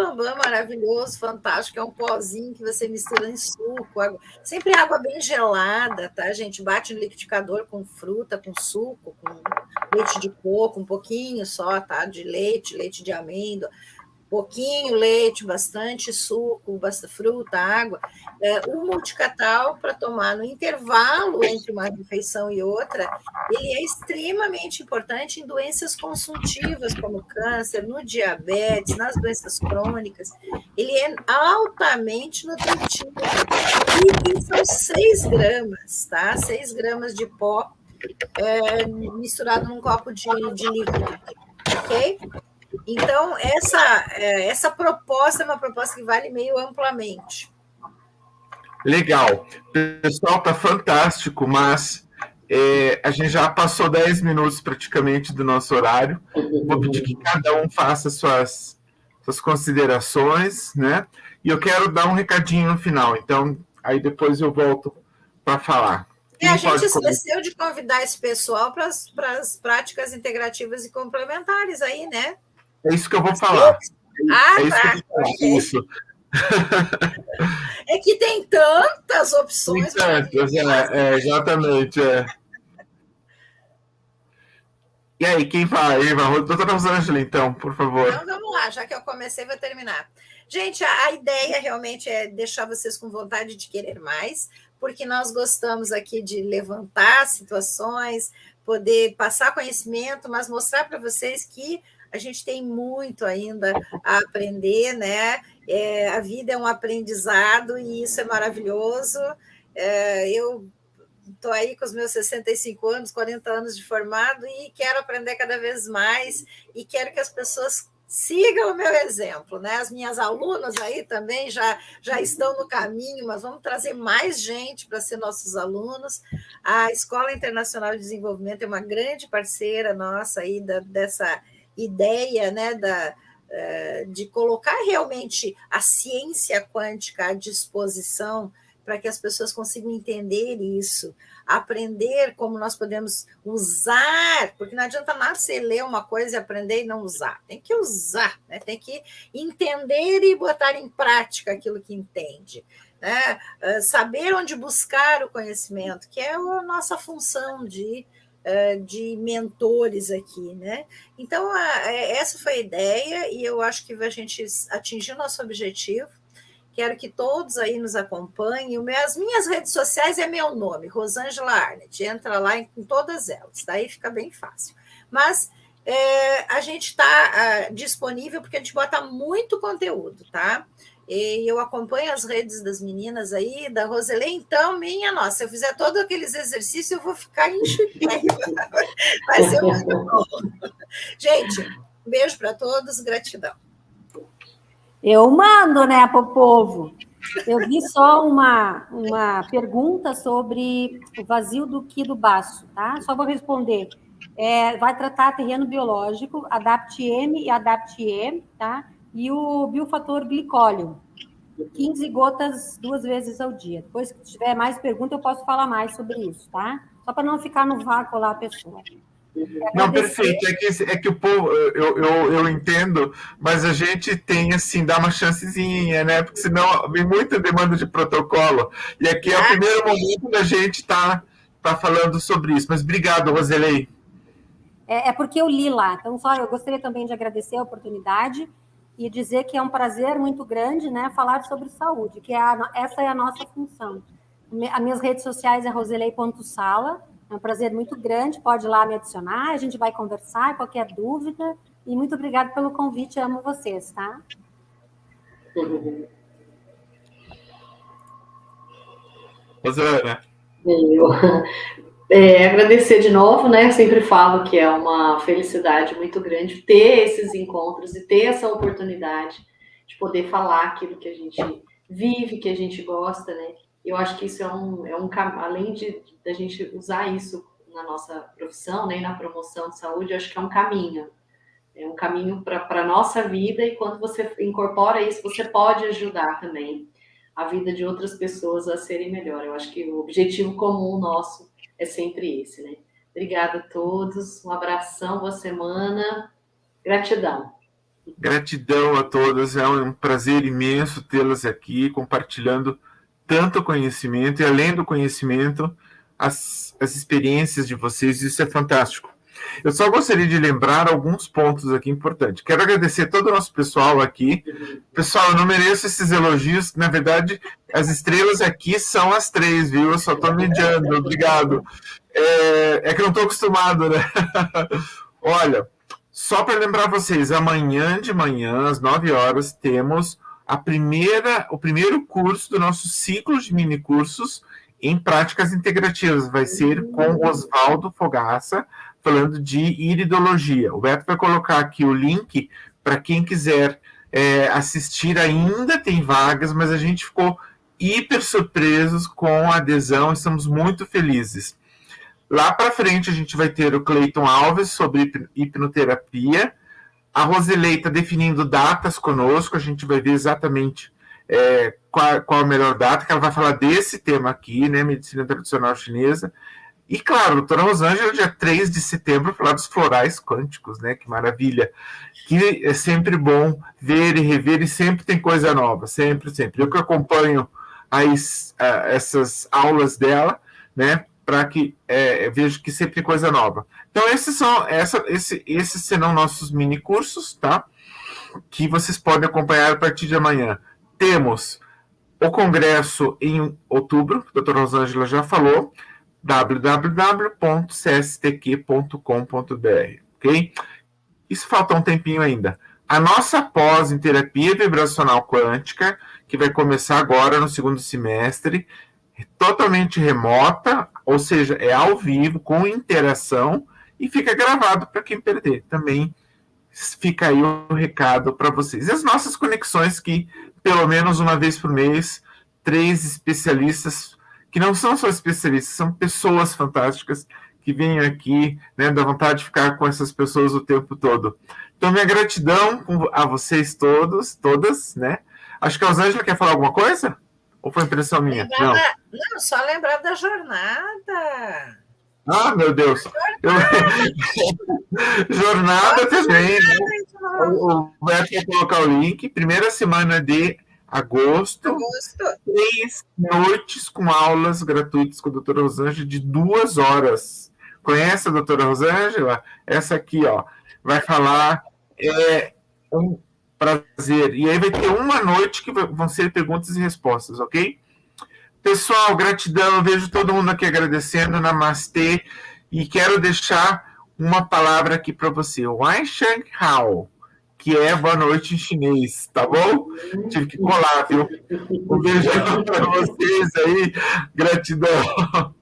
maravilhoso, fantástico, é um pozinho que você mistura em suco, água, sempre água bem gelada, tá, gente? Bate no liquidificador com fruta, com suco, com leite de coco, um pouquinho só, tá? De leite de amêndoa, pouquinho leite, bastante suco, bastante fruta, água. O Multicatal, para tomar no intervalo entre uma refeição e outra, ele é extremamente importante em doenças consultivas, como câncer, no diabetes, nas doenças crônicas. Ele é altamente nutritivo. E são 6 gramas, tá? 6 gramas de pó misturado num copo de líquido, ok? Então, essa proposta é uma proposta que vale meio amplamente. Legal. O pessoal está fantástico, mas a gente já passou 10 minutos praticamente do nosso horário. Vou pedir que cada um faça suas considerações, né? E eu quero dar um recadinho no final, então aí depois eu volto para falar. A gente esqueceu de convidar esse pessoal para as práticas integrativas e complementares aí, né? É isso que eu vou falar. Isso. É que tem tantas opções. Tem tantas, exatamente. E aí, quem vai? Doutora Rosângela, então, por favor. Então, vamos lá, já que eu comecei, vou terminar. Gente, a ideia realmente é deixar vocês com vontade de querer mais, porque nós gostamos aqui de levantar situações, poder passar conhecimento, mas mostrar para vocês que a gente tem muito ainda a aprender, né? A vida é um aprendizado e isso é maravilhoso. Eu estou aí com os meus 65 anos, 40 anos de formado e quero aprender cada vez mais e quero que as pessoas sigam o meu exemplo, né? As minhas alunas aí também já estão no caminho, mas vamos trazer mais gente para ser nossos alunos. A Escola Internacional de Desenvolvimento é uma grande parceira nossa aí dessa ideia, né, de colocar realmente a ciência quântica à disposição para que as pessoas consigam entender isso, aprender como nós podemos usar, porque não adianta nada você ler uma coisa e aprender e não usar, tem que usar, né? Tem que entender e botar em prática aquilo que entende, né? Saber onde buscar o conhecimento, que é a nossa função de mentores aqui, né? Então, essa foi a ideia e eu acho que a gente atingiu nosso objetivo. Quero que todos aí nos acompanhem. As minhas redes sociais é meu nome, Rosângela Arnett. Entra lá em todas elas, daí fica bem fácil. Mas a gente está disponível porque a gente bota muito conteúdo, tá? E eu acompanho as redes das meninas aí, da Roselê, então, se eu fizer todos aqueles exercícios, eu vou ficar em chiquérrima. Vai ser muito bom. Gente, um beijo para todos, gratidão. Eu mando, né, para o povo. Eu vi só uma pergunta sobre o vazio do Ki do baço, tá? Só vou responder. Vai tratar terreno biológico, Adapt-M e Adapt-E, tá? E o biofator glicólio, 15 gotas 2 vezes ao dia. Depois, se tiver mais perguntas, eu posso falar mais sobre isso, tá? Só para não ficar no vácuo lá, pessoal. Não, perfeito. É que o povo, eu entendo, mas a gente tem, assim, dar uma chancezinha, né? Porque senão vem muita demanda de protocolo. E aqui é o primeiro momento da gente tá falando sobre isso. Mas obrigado, Roselei. É porque eu li lá. Então, eu gostaria também de agradecer a oportunidade e dizer que é um prazer muito grande, né, falar sobre saúde, que essa é a nossa função. As minhas redes sociais é roselei.sala, É um prazer muito grande, pode ir lá me adicionar, a gente vai conversar, qualquer dúvida. E muito obrigada pelo convite, amo vocês, tá? Rosana. Agradecer de novo, né? Eu sempre falo que é uma felicidade muito grande ter esses encontros e ter essa oportunidade de poder falar aquilo que a gente vive, que a gente gosta, né? Eu acho que isso além da gente usar isso na nossa profissão, né, e na promoção de saúde, eu acho que é um caminho para a nossa vida, e quando você incorpora isso, você pode ajudar também a vida de outras pessoas a serem melhor. Eu acho que o objetivo comum nosso é sempre esse, né? Obrigada a todos, um abração, boa semana, gratidão. Gratidão a todas, é um prazer imenso tê-las aqui, compartilhando tanto conhecimento, e além do conhecimento, as experiências de vocês, isso é fantástico. Eu só gostaria de lembrar alguns pontos aqui importantes. Quero agradecer todo o nosso pessoal aqui. Pessoal, eu não mereço esses elogios. Na verdade, as estrelas aqui são as 3, viu? Eu só estou mediando. Obrigado. É que eu não estou acostumado, né? Olha, só para lembrar vocês, amanhã de manhã, às 9 horas, temos o primeiro curso do nosso ciclo de minicursos em práticas integrativas. Vai ser com Oswaldo Fogaça, falando de iridologia. O Beto vai colocar aqui o link para quem quiser assistir. Ainda tem vagas, mas a gente ficou hiper surpresos com a adesão, estamos muito felizes. Lá para frente a gente vai ter o Cleiton Alves sobre hipnoterapia, a Roselei está definindo datas conosco, a gente vai ver exatamente qual a melhor data, que ela vai falar desse tema aqui, né, medicina tradicional chinesa. E, claro, a doutora Rosângela, dia 3 de setembro, falar dos florais quânticos, né? Que maravilha. Que é sempre bom ver e rever, e sempre tem coisa nova, sempre, sempre. Eu que acompanho essas aulas dela, né? Para que vejo que sempre tem coisa nova. Então, esses serão nossos mini cursos, tá? Que vocês podem acompanhar a partir de amanhã. Temos o congresso em outubro, a doutora Rosângela já falou, www.cstq.com.br, ok? Isso falta um tempinho ainda. A nossa pós em terapia vibracional quântica, que vai começar agora no segundo semestre, totalmente remota, ou seja, é ao vivo, com interação, e fica gravado para quem perder. Também fica aí o recado para vocês. E as nossas conexões, que pelo menos uma vez por mês, 3 especialistas, que não são só especialistas, são pessoas fantásticas que vêm aqui, né, dá vontade de ficar com essas pessoas o tempo todo. Então, minha gratidão a vocês todas, né? Acho que a Rosângela quer falar alguma coisa? Ou foi impressão minha? Não, só lembrar da jornada. Ah, meu Deus! Jornada também, né? O Beto vai colocar o link. Primeira semana de agosto, 3 noites com aulas gratuitas com a doutora Rosângela de 2 horas. Conhece a doutora Rosângela? Essa aqui, ó, vai falar, um prazer. E aí vai ter uma noite que vão ser perguntas e respostas, ok? Pessoal, gratidão, eu vejo todo mundo aqui agradecendo, namastê, e quero deixar uma palavra aqui para você, Wai Shang Hao, que é boa noite em chinês, tá bom? Tive que colar, viu? Um beijão para vocês aí, gratidão.